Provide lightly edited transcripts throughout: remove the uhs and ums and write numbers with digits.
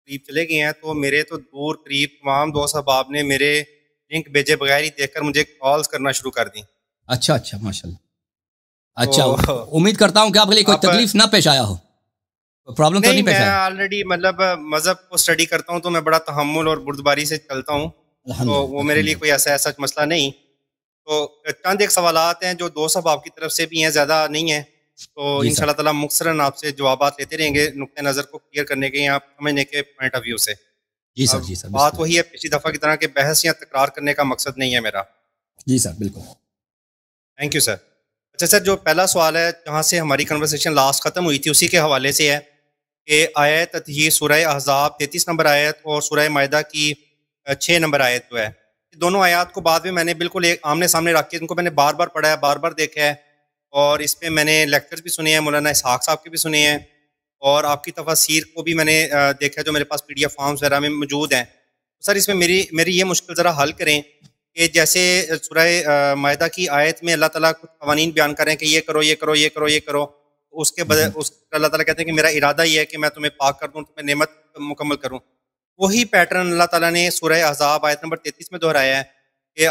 قریب چلے گئے ہیں، تو میرے تو دور قریب تمام دوست احباب نے میرے لنک بھیجے بغیر ہی دیکھ کر مجھے کالز کرنا شروع کر دیں. اچھا اچھا، ماشاء اللہ. اچھا، تو امید کرتا ہوں کہ آپ کے لیے کوئی اب تکلیف نہ پیش آیا ہو، پرابلم تو نہیں، نہیں پیش میں آیا؟ آلریڈی مطلب مذہب کو اسٹڈی کرتا ہوں تو میں بڑا تحمل اور بردباری سے چلتا ہوں، الحمد تو للہ وہ میرے الحمد لیے للہ. کوئی ایسا مسئلہ نہیں. تو چند ایک سوالات ہیں جو دوست احباب کی طرف سے بھی ہیں، زیادہ نہیں ہیں، تو جی ان شاء سر، اللہ تعالیٰ مختصراً آپ سے جوابات لیتے رہیں گے نقطۂ نظر کو کلیئر کرنے کے یا سمجھنے کے پوائنٹ آف ویو سے. جی سر، اب جی سر، بسم بات اللہ. وہی ہے پچھلی دفعہ کی طرح کہ بحث یا تکرار کرنے کا مقصد نہیں ہے میرا. جی سر، بالکل. Thank you sir. اچھا سر، جو پہلا سوال ہے جہاں سے ہماری کنورسیشن لاسٹ ختم ہوئی تھی اسی کے حوالے سے ہے کہ آیت تطہیر سورہ احزاب 33 نمبر آیت اور سورہ مائدہ کی 6 نمبر آیت جو ہے، دونوں آیات کو بعد میں نے بالکل ایک آمنے سامنے رکھ کے ان کو میں نے بار بار پڑھا ہے، بار بار دیکھا ہے، اور اس پہ میں نے لیکچرز بھی سنے ہیں، مولانا اسحاق صاحب کے بھی سنے ہیں، اور آپ کی تفاسیر کو بھی میں نے دیکھا ہے جو میرے پاس PDF فارمز وغیرہ میں موجود ہیں. سر اس میں میری یہ مشکل ذرا حل کریں کہ جیسے سورہ مائدہ کی آیت میں اللہ تعالیٰ کچھ قوانین بیان کریں کہ یہ کرو یہ کرو یہ کرو یہ کرو، اس کے بدلے اس اللہ تعالیٰ کہتے ہیں کہ میرا ارادہ یہ ہے کہ میں تمہیں پاک کر دوں، تمہیں نعمت مکمل کروں. وہی پیٹرن اللہ تعالیٰ نے سورہ احزاب آیت نمبر 33 میں دہرایا ہے کہ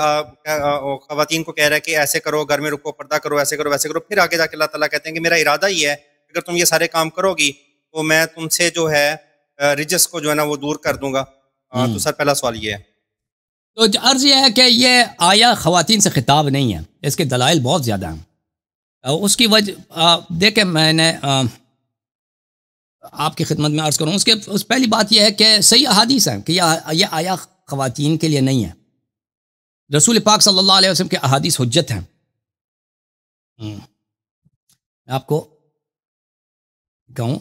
خواتین کو کہہ رہا ہے کہ ایسے کرو، گھر میں رکو، پردہ کرو، ایسے کرو ویسے کرو. پھر آگے جا کے اللہ تعالیٰ کہتے ہیں کہ میرا ارادہ یہ ہے اگر تم یہ سارے کام کرو گی تو میں تم سے جو ہے رجس کو جو ہے نا وہ دور کر دوں گا. تو سر پہلا سوال یہ ہے. تو عرض یہ ہے کہ یہ آیا خواتین سے خطاب نہیں ہے، اس کے دلائل بہت زیادہ ہیں. اس کی وجہ دیکھیں، میں نے آپ کی خدمت میں عرض کروں، اس پہلی بات یہ ہے کہ صحیح احادیث ہیں کہ یہ آیا خواتین کے لیے نہیں ہے. رسول پاک صلی اللہ علیہ وسلم کے احادیث حجت ہیں. میں آپ کو کہوں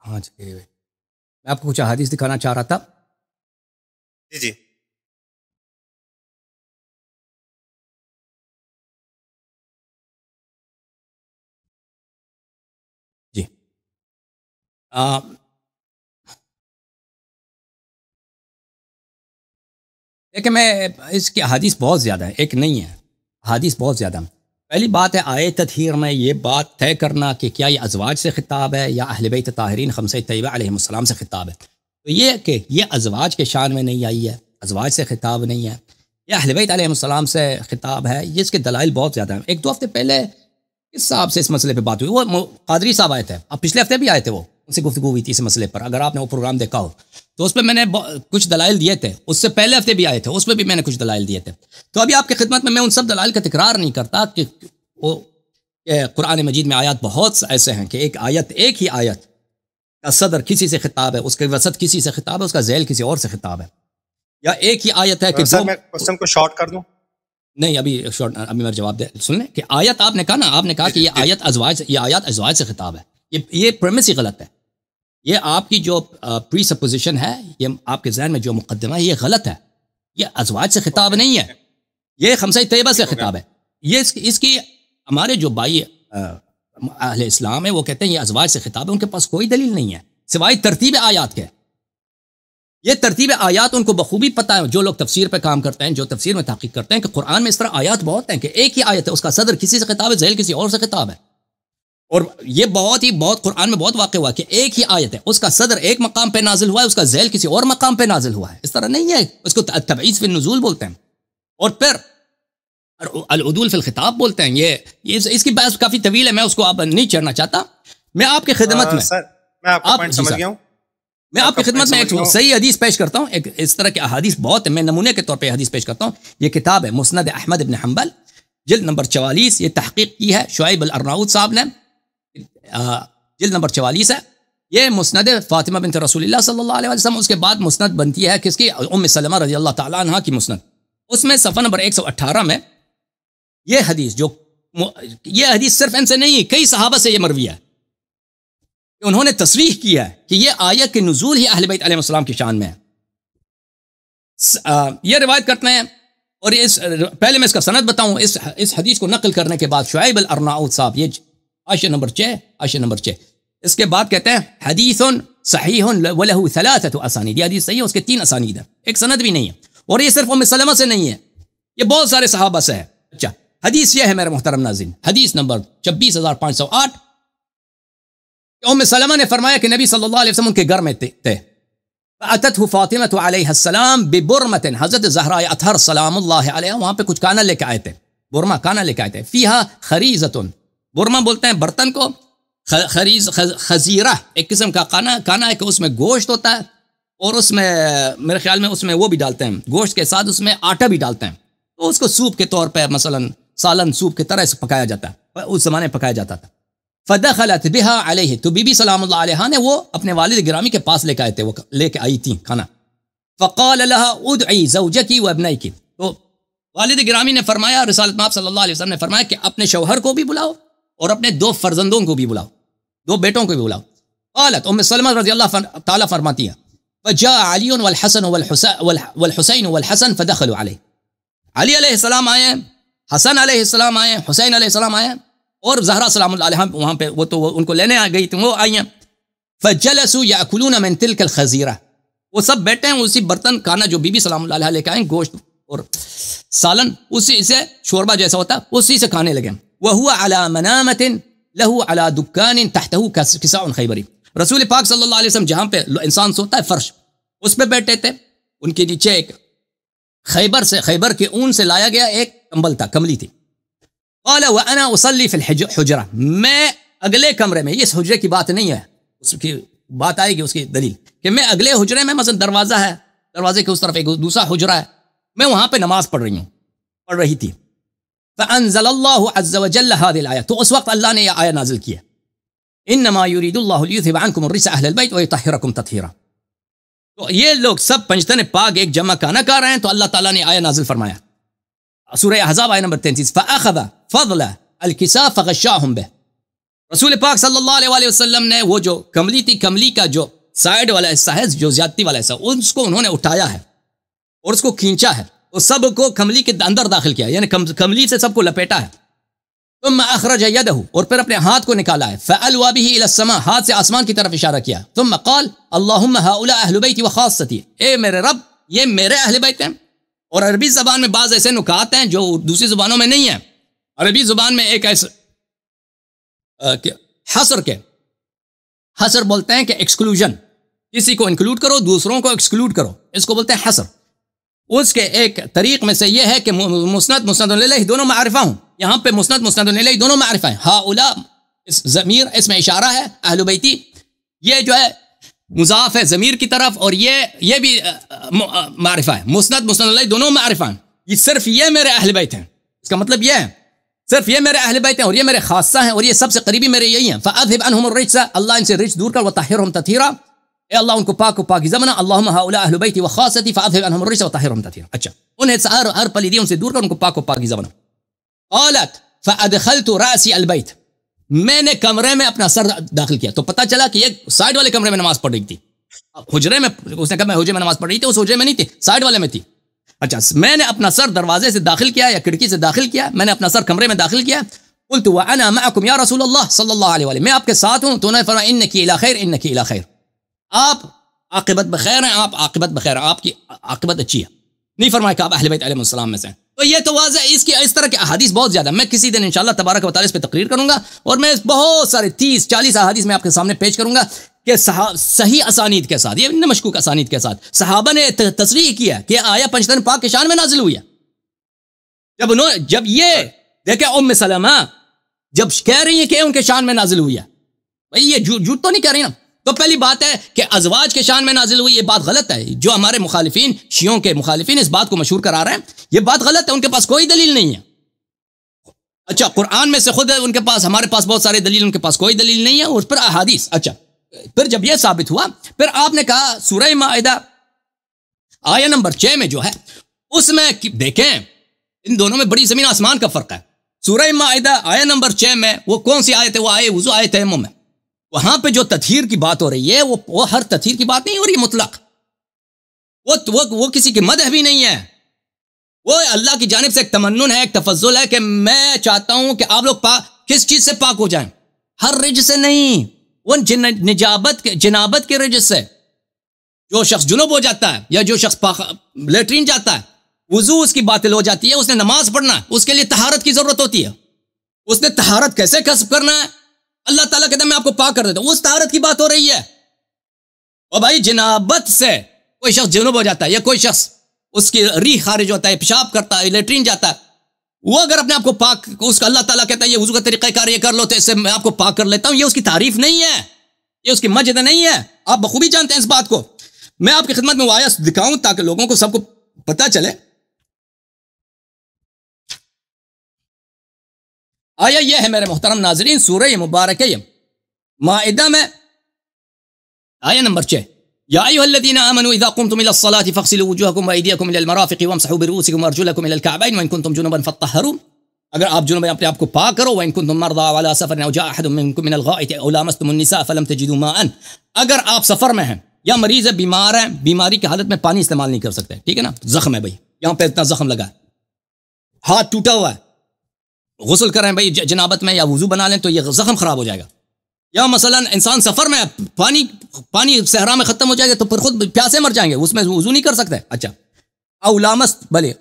ہاں جی، میں آپ کو کچھ احادیث دکھانا چاہ رہا تھا. جی جی جی دیکھیں، میں اس کی احادیث بہت زیادہ ہے، ایک نہیں ہے، احادیث بہت زیادہ ہیں. پہلی بات ہے آیت تطہیر میں یہ بات طے کرنا کہ کیا یہ ازواج سے خطاب ہے یا اہل بیت طاہرین خمسہ طیبہ علیہم السلام سے خطاب ہے. تو یہ کہ یہ ازواج کے شان میں نہیں آئی ہے، ازواج سے خطاب نہیں ہے، یہ اہل بیت علیہم السلام سے خطاب ہے، یہ اس کے دلائل بہت زیادہ ہیں. ایک دو ہفتے پہلے کس صاحب سے اس مسئلے پہ بات ہوئی، وہ قادری صاحب آئے تھے، اب پچھلے ہفتے بھی آئے تھے، وہ ان سے گفتگو ہوئی تھی اس مسئلے پر، اگر آپ نے وہ پروگرام دیکھا ہو تو اس پہ میں نے کچھ دلائل دیے تھے. اس سے پہلے ہفتے بھی آئے تھے، اس پہ بھی میں نے کچھ دلائل دیے تھے. تو ابھی آپ کی خدمت میں ان سب دلائل کا تکرار نہیں کرتا کہ وہ قرآن مجید میں آیات بہت ایسے ہیں کہ ایک ہی آیت کا صدر کسی سے خطاب ہے، اس کے وسط کسی سے خطاب ہے، اس کا ذیل کسی اور سے خطاب ہے، یا ایک ہی آیت ہے کہ سر میں کوسچن کو شارٹ کر دوں. نہیں، ابھی میرا جواب سن لیں کہ آیت آپ نے کہا نا، آپ نے کہا کہ یہ آیت ازواج سے خطاب ہے. یہ پریمس ہی غلط ہے. یہ آپ کی جو پری سپوزیشن ہے، یہ آپ کے ذہن میں جو مقدمہ ہے، یہ غلط ہے. یہ ازواج سے خطاب نہیں ہے، یہ خمسہ طیبہ سے خطاب ہے. یہ اس کی ہمارے جو بھائی اہل اسلام ہے وہ کہتے ہیں یہ ازواج سے خطاب ہے، ان کے پاس کوئی دلیل نہیں ہے سوائے ترتیب آیات کے. یہ ترتیب آیات ان کو بخوبی پتہ ہے، جو لوگ تفسیر پہ کام کرتے ہیں، جو تفسیر میں تحقیق کرتے ہیں، کہ قرآن میں اس طرح آیات بہت ہیں کہ ایک ہی آیت ہے، اس کا صدر کسی سے خطاب ہے، ذیل کسی اور سے خطاب ہے. اور یہ بہت قرآن میں بہت واقع ہوا کہ ایک ہی آیت ہے، اس کا صدر ایک مقام پہ نازل ہوا ہے، اس کا ذیل کسی اور مقام پہ نازل ہوا ہے. اس طرح نہیں ہے، اس کو تبعیض فی النزول بولتے ہیں، اور پھر العدول فی الخطاب بولتے ہیں. یہ اس کی بحث کافی طویل ہے، میں اس کو اب نہیں چڑھنا چاہتا. میں آپ کی خدمت میں سر میں آپ کا پوائنٹ سمجھ گیا ہوں. میں آپ کی خدمت میں ایک صحیح حدیث پیش کرتا ہوں. ایک اس طرح کے احادیث بہت ہیں، میں نمونے کے طور پہ حدیث پیش کرتا ہوں. یہ کتاب ہے مسند احمد بن حنبل، جلد نمبر 44. یہ تحقیق کی ہے شعیب الارناؤط صاحب نے، جلد نمبر 44 ہے. یہ مسند فاطمہ بنت رسول اللہ صلی اللہ علیہ وسلم. اس کے بعد مسند بنتی ہے کس کی؟ ام سلمہ رضی اللہ تعالیٰ عنہ کی مسند. اس میں صفحہ نمبر 118 میں یہ حدیث صرف ان سے نہیں، کئی صحابہ سے یہ مروی ہے. انہوں نے تصریح کیا ہے کہ یہ آیت کے نزول ہی اہل بیت علیہ السلام کی شان میں ہے. یہ روایت کرتے ہیں. اور پہلے میں اس کا سند بتاؤں. اس حدیث کو نقل کرنے کے بعد شعیب الارناؤت صاحب، یہ حاشیہ نمبر 6، اس کے بعد کہتے ہیں حدیث صحیح ولہ ثلاثۃ اسانید. یہ حدیث صحیح ہے، اس کے 3 اسانید ہیں، ایک سند بھی نہیں ہے. اور یہ صرف ام سلمہ سے نہیں ہے، یہ بہت سارے صحابہ سے ہے. اچھا، حدیث یہ ہے میرے محترم ناظرین، حدیث نمبر 26508. ام سلمہ نے فرمایا کہ نبی صلی اللہ علیہ وسلم کے گھر میں تھے. فاتته فاطمہ علیہ السلام ببرمۃ، حضرت زہرا اطہر سلام اللہ علیہ وہاں پہ کچھ کانا لے کے آئے تھے. برما کانا لے کے آئے تھے. فیہا خریزۃ، برما بولتے ہیں برتن کو، خزیرہ ایک قسم کا کانا ہے کہ اس میں گوشت ہوتا ہے، اور اس میں میرے خیال میں اس میں وہ بھی ڈالتے ہیں، گوشت کے ساتھ اس میں آٹا بھی ڈالتے ہیں. تو اس کو سوپ کے طور پہ مثلا سالن سوپ کی طرح پکایا جاتا ہے، اس زمانے میں پکایا جاتا تھا. فدخلت بها علیہ، تو بی بی سلام اللہ علیہ نے وہ اپنے والد گرامی کے پاس لے کے آئے تھے، وہ لے کے آئی تھی کھانا. فقال لها ادعی زوجکی وابنیک، تو والد گرامی نے فرمایا، رسالت مآب صلی اللہ علیہ وسلم نے فرمایا کہ اپنے شوہر کو بھی بلاؤ اور اپنے 2 فرزندوں کو بھی بلاؤ، 2 بیٹوں کو بھی بلاؤ. قالت ام سلمہ رضی اللہ تعالیٰ فرماتی ہیں فجاء علی والحسن والحسین والحسن فدخلوا علیہ. علی علیہ السلام آئے، حسن علیہ السلام آئے، حسین علیہ السلام آئے، اور زہرا سلام اللہ علیہ وہاں پہ وہ تو ان کو لینے آ گئی تھی، وہ آئی ہیں. فجلسوا یاکلون من تلک الخزیرہ، وہ سب بیٹھے ہیں اسی برتن کھانا جو بی بی سلام اللہ علیہ لے کے آئیں، گوشت اور سالن، اسی سے شوربہ جیسا ہوتا ہے اسی سے کھانے لگے. وهو على منامة له على دکان تحته کساء خیبری، رسول پاک صلی اللہ علیہ وسلم جہاں پہ انسان سوتا ہے فرش، اس پہ بیٹھے تھے. ان کے نیچے ایک خیبر کے اون سے لایا گیا ایک کمبل تھا، کملی تھی. قال وانا اصلي في الحجرہ، میں اگلے کمرے میں، اس حجرے کی بات نہیں ہے، اس کی بات آئے گی اس کی دلیل، کہ میں اگلے حجرے میں مثلا دروازہ ہے، دروازے کے اس طرف ایک دوسرا حجرہ ہے، میں وہاں پہ نماز پڑھ رہی تھی. فانزل الله عز وجل هذه الايه، تو اس وقت اللہ نے یہ آیت نازل کی ہے انما يريد الله ليذهب عنكم الرجس اهل البيت ويطهركم تطهيرا. تو یہ لوگ سب پنجتن پاک ایک جمع کھانا کھا رہے ہیں، تو اللہ تعالیٰ نے آیت نازل فرمایا سورہ احزاب آیت نمبر 33 فاخذ فضل الكساء فغشاهم به. رسول پاک صلی اللہ علیہ وآلہ وسلم نے وہ جو کملی تھی، کملی کا جو سائیڈ والا حصہ ہے، جو زیادتی والا حصہ، اس کو انہوں نے اٹھایا ہے اور اس کو کھینچا ہے، اور سب کو کملی کے اندر داخل کیا، یعنی کملی سے سب کو لپیٹا ہے. ثم اخرج يده، اور پھر اپنے ہاتھ کو نکالا ہے، فالوا به الى السماء، ہاتھ سے آسمان کی طرف اشارہ کیا. ثم قال اللهم هؤلاء اهل بيتي وخاصتي، اے میرے رب یہ میرے اہل بیت ہیں. اور عربی زبان میں بعض ایسے نکات ہیں جو دوسری زبانوں میں نہیں ہیں. عربی زبان میں ایک ایسا حصر بولتے ہیں کہ ایکسکلوژن، کسی کو انکلوڈ کرو دوسروں کو ایکسکلوڈ کرو، اس کو بولتے ہیں حصر. اس کے ایک طریق میں سے یہ ہے کہ مسند الیہ دونوں معرفہ ہوں. یہاں پہ مسند الیہ دونوں معرفہ ہیں. ہؤلاء اس ضمیر اس میں اشارہ ہے، اہل بیتی یہ جو ہے مضاف ہے ضمیر کی طرف، اور یہ بھی معرفہ ہے. مسند الیہ دونوں معرفہ ہیں. یہ صرف یہ میرے اہل بیت ہیں، اس کا مطلب یہ ہے صرف یہ میرے اہل بیت ہیں اور یہ میرے خاصہ ہیں اور یہ سب سے قریبی میرے یہی ہیں. فاذهب عنهم الرجس، اللہ ان سے رجس دور کر، وطہرهم تطہیرا، اے اللہ ان کو پاک و پاکیزہ بنا. اللهم هؤلاء اهل بيتي وخاصتي فاذهب عنهم الرجس وطهرهم تطهيرا. اچھا، انہیں ہر پلیدی ان سے دور کر، ان کو پاک و پاکیزہ بنا. قالت فادخلت راسي البيت، میں نے کمرے میں اپنا سر داخل کیا. تو پتہ چلا کہ یہ سائیڈ والے کمرے میں نماز پڑھ رہی تھی، حجرے میں، اس نے کہا میں حجرے میں نماز پڑھ رہی تھی، اس حجرے میں نہیں تھی، سائیڈ والے میں تھی. اچھا، میں نے اپنا سر دروازے سے داخل کیا یا کھڑکی سے داخل کیا، میں نے اپنا سر کمرے میں داخل کیا. قلت وانا معكم یا رسول اللہ صلی اللہ علیہ وآلہ، میں آپ کے ساتھ ہوں. تو انہوں نے فرمایا انک الی خیر، انک الی خیر، آپ عاقبت بخیر ہیں، آپ عاقبت بخیر ہیں، آپ کی عاقبت اچھی ہے. نہیں فرمایا کہ آپ اہل بیت علیہ السلام میں سے. تو یہ تو واضح، اس طرح کے احادیث بہت زیادہ، میں کسی دن انشاءاللہ تبارک و تعالی اس پہ تقریر کروں گا، اور میں بہت سارے 30-40 احادیث میں آپ کے سامنے پیش کروں گا کہ صحیح اسانید کے ساتھ، یہ مشکوک اسانید کے ساتھ صحابہ نے تصریح کیا کہ آیت پنجتن پاک کے شان میں نازل ہوئی ہے. جب یہ دیکھیں ام سلمہ جب کہہ رہی ہیں کہ ان کے شان میں نازل ہوئی ہے، بھائی یہ جھوٹ تو نہیں کہہ رہی نا. تو پہلی بات ہے کہ ازواج کے شان میں نازل ہوئی، یہ بات غلط ہے. جو ہمارے مخالفین، شیعوں کے مخالفین اس بات کو مشہور کرا رہے ہیں، یہ بات غلط ہے، ان کے پاس کوئی دلیل نہیں ہے. اچھا، قرآن میں سے خود ہے ان کے پاس، ہمارے پاس بہت سارے دلیل، ان کے پاس کوئی دلیل نہیں ہے. اور پھر احادیث، اچھا پھر جب یہ ثابت ہوا پھر آپ نے کہا سورہ مائدہ آیہ نمبر 6 میں جو ہے اس میں دیکھیں ان دونوں میں بڑی زمین آسمان کا فرق ہے. سورہ مائدہ آیہ نمبر 6 میں وہ کون سی آیت ہے؟ وہ آیہ وضو، آیہ تیمم ہے. وہاں پہ جو تطہیر کی بات ہو رہی ہے وہ ہر تطہیر کی بات نہیں ہو رہی مطلق، وہ کسی کی مدح بھی نہیں ہے، وہ اللہ کی جانب سے ایک تمنن ہے، ایک تفضل ہے کہ میں چاہتا ہوں کہ آپ لوگ کس چیز سے پاک ہو جائیں؟ ہر رجس سے نہیں، وہ جنابت کے رجس سے. جو شخص جنوب ہو جاتا ہے یا جو شخص لیٹرین جاتا ہے، وضو اس کی باطل ہو جاتی ہے، اس نے نماز پڑھنا ہے، اس کے لیے طہارت کی ضرورت ہوتی ہے. اس نے طہارت کیسے کسب کرنا ہے؟ اللہ تعالیٰ کہتا ہے میں آپ کو پاک کر دیتا ہوں، اس طہارت کی بات ہو رہی ہے. اور بھائی جنابت سے کوئی شخص جنوب ہو جاتا ہے یا کوئی شخص اس کی ریح خارج ہوتا ہے، پیشاب کرتا ہے، لیٹرین جاتا ہے، وہ اگر اپنے آپ کو پاک، اس کا اللہ تعالیٰ کہتا ہے یہ وضو کا طریقہ کار یہ کر لو تو اس سے میں آپ کو پاک کر لیتا ہوں، یہ اس کی تعریف نہیں ہے، یہ اس کی مجد نہیں ہے. آپ بخوبی جانتے ہیں اس بات کو. میں آپ کی خدمت میں وہ آیت دکھاؤں تاکہ لوگوں کو سب کو پتہ چلے. آیا یہ ہے میرے محترم ناظرین سورہ مبارکہ مائدہ میں آیہ نمبر 6، یا ایھا الذین آمنوا اذا قمتم الى الصلاة فاغسلوا وجوهکم وایدیکم الى المرافق وامسحوا برؤوسکم وارجلکم الى الکعبین وان کنتم جنبا فاطہروا. اگر آپ جنوب ہیں اپنے آپ کو پاک کرو. وان کنتم مرضى على سفر او جاء احد منکم من الغائط او لامستم النساء فلم تجدوا ماء. اگر آپ سفر میں ہیں یا مریض ہے، بیمار ہیں، بیماری کی حالت میں پانی استعمال نہیں کر سکتے، ٹھیک ہے نا، زخم ہے بھائی، یہاں پہ اتنا زخم لگا ہے، ہاتھ ٹوٹا ہوا ہے، غسل کریں بھائی جنابت میں یا وضو بنا لیں تو یہ زخم خراب ہو جائے گا. یا مثلا انسان سفر میں پانی صحرا میں ختم ہو جائے گا تو پھر خود پیاسے مر جائیں گے، اس میں وضو نہیں کر سکتے. اچھا، او لامست بھلے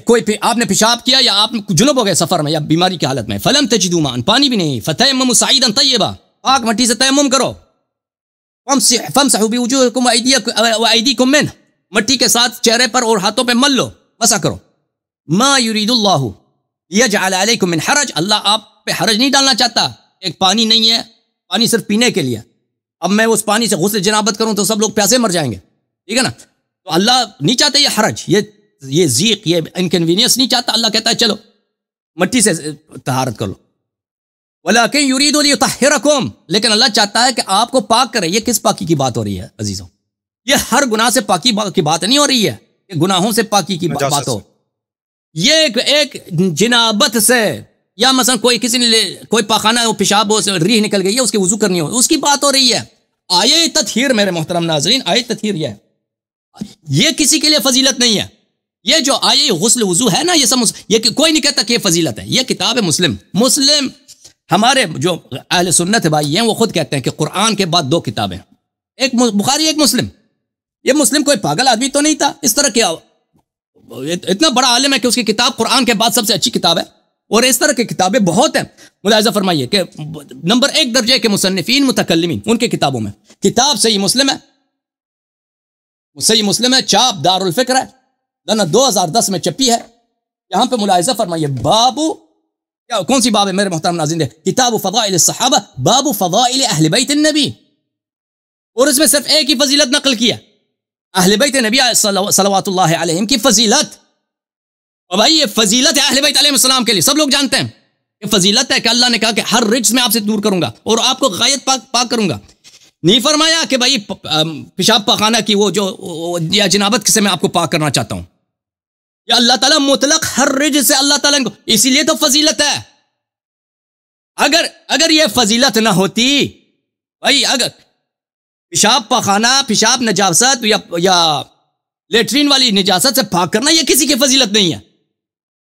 کوئی آپ نے پیشاب کیا یا آپ جنوب ہو گئے سفر میں یا بیماری کی حالت میں، فلم تجدوا ماء، پانی بھی نہیں، فتیمموا صعیدا طیبا، پاک مٹی سے تیمم کرو، فامسحوا بوجوہکم وایدیکم منہ، مٹی کے ساتھ چہرے پر اور ہاتھوں پہ مل لو، مسح کرو. ما یرید اللہ یجعل علیکم من حرج، اللہ آپ پہ حرج نہیں ڈالنا چاہتا. ایک پانی نہیں ہے، پانی صرف پینے کے لیے، اب میں اس پانی سے غسل جنابت کروں تو سب لوگ پیاسے مر جائیں گے، ٹھیک ہے نا. تو اللہ نہیں چاہتے یہ حرج، یہ ضیق، یہ انکنوینئنس نہیں چاہتا. اللہ کہتا ہے چلو مٹی سے طہارت کر لو. ولکن یرید لیطہرکم، لیکن اللہ چاہتا ہے کہ آپ کو پاک کرے. یہ کس پاکی کی بات ہو رہی ہے عزیزوں؟ یہ ہر گناہ سے پاکی کی بات نہیں ہو رہی ہے کہ گناہوں سے پاکی کی بات ہو. یہ ایک جنابت سے یا مثلا کسی نے کوئی پاخانہ ہو، پیشاب ہو، ریح نکل گئی ہے، اس کی وضو کرنی ہو، اس کی بات ہو رہی ہے. آیہ تطہیر میرے محترم ناظرین، آیہ تطہیر یہ کسی کے لیے فضیلت نہیں ہے. یہ جو آیہ غسل وضو ہے نا، یہ سب یہ کوئی نہیں کہتا کہ یہ فضیلت ہے. یہ کتاب ہے مسلم ہمارے جو اہل سنت بھائی ہیں وہ خود کہتے ہیں کہ قرآن کے بعد 2 کتابیں، ایک بخاری ایک مسلم. یہ مسلم کوئی پاگل آدمی تو نہیں تھا، اس طرح کیا اتنا بڑا عالم ہے کہ اس کی کتاب قرآن کے بعد سب سے اچھی کتاب ہے. اور اس طرح کی کتابیں بہت ہیں. ملاحظہ فرمائیے کہ نمبر 1 درجے کے مصنفین متکلمین ان کی کتابوں میں کتاب صحیح مسلم ہے، چاپ دار الفکر ہے، 2010 میں چھپی ہے. یہاں پہ ملاحظہ فرمائیے کون سی باب ہے میرے محترم ناظرین؟ کتاب فضائل الصحابہ، باب فضائل اہل بیت النبی. اور اس میں صرف ایک ہی فضیلت نقل کیا، اہل بیت نبی صلوات اللہ علیہم کی فضیلت. اور بھائی یہ فضیلت ہے اہل بیت علیہ السلام کے لیے، سب لوگ جانتے ہیں یہ فضیلت ہے کہ اللہ نے کہا کہ ہر رجس میں آپ سے دور کروں گا اور آپ کو غایت پاک کروں گا. نہیں فرمایا کہ بھائی پیشاب پاخانہ کی وہ جو یا جنابت سے میں آپ کو پاک کرنا چاہتا ہوں. یا اللہ تعالیٰ مطلق ہر رجس سے اللہ تعالیٰ کو، اسی لیے تو فضیلت ہے. اگر یہ فضیلت نہ ہوتی بھائی، اگر پیشاب پاخانہ، پیشاب نجاست یا لیٹرین والی نجاست سے پاک کرنا یہ کسی کی فضیلت نہیں ہے،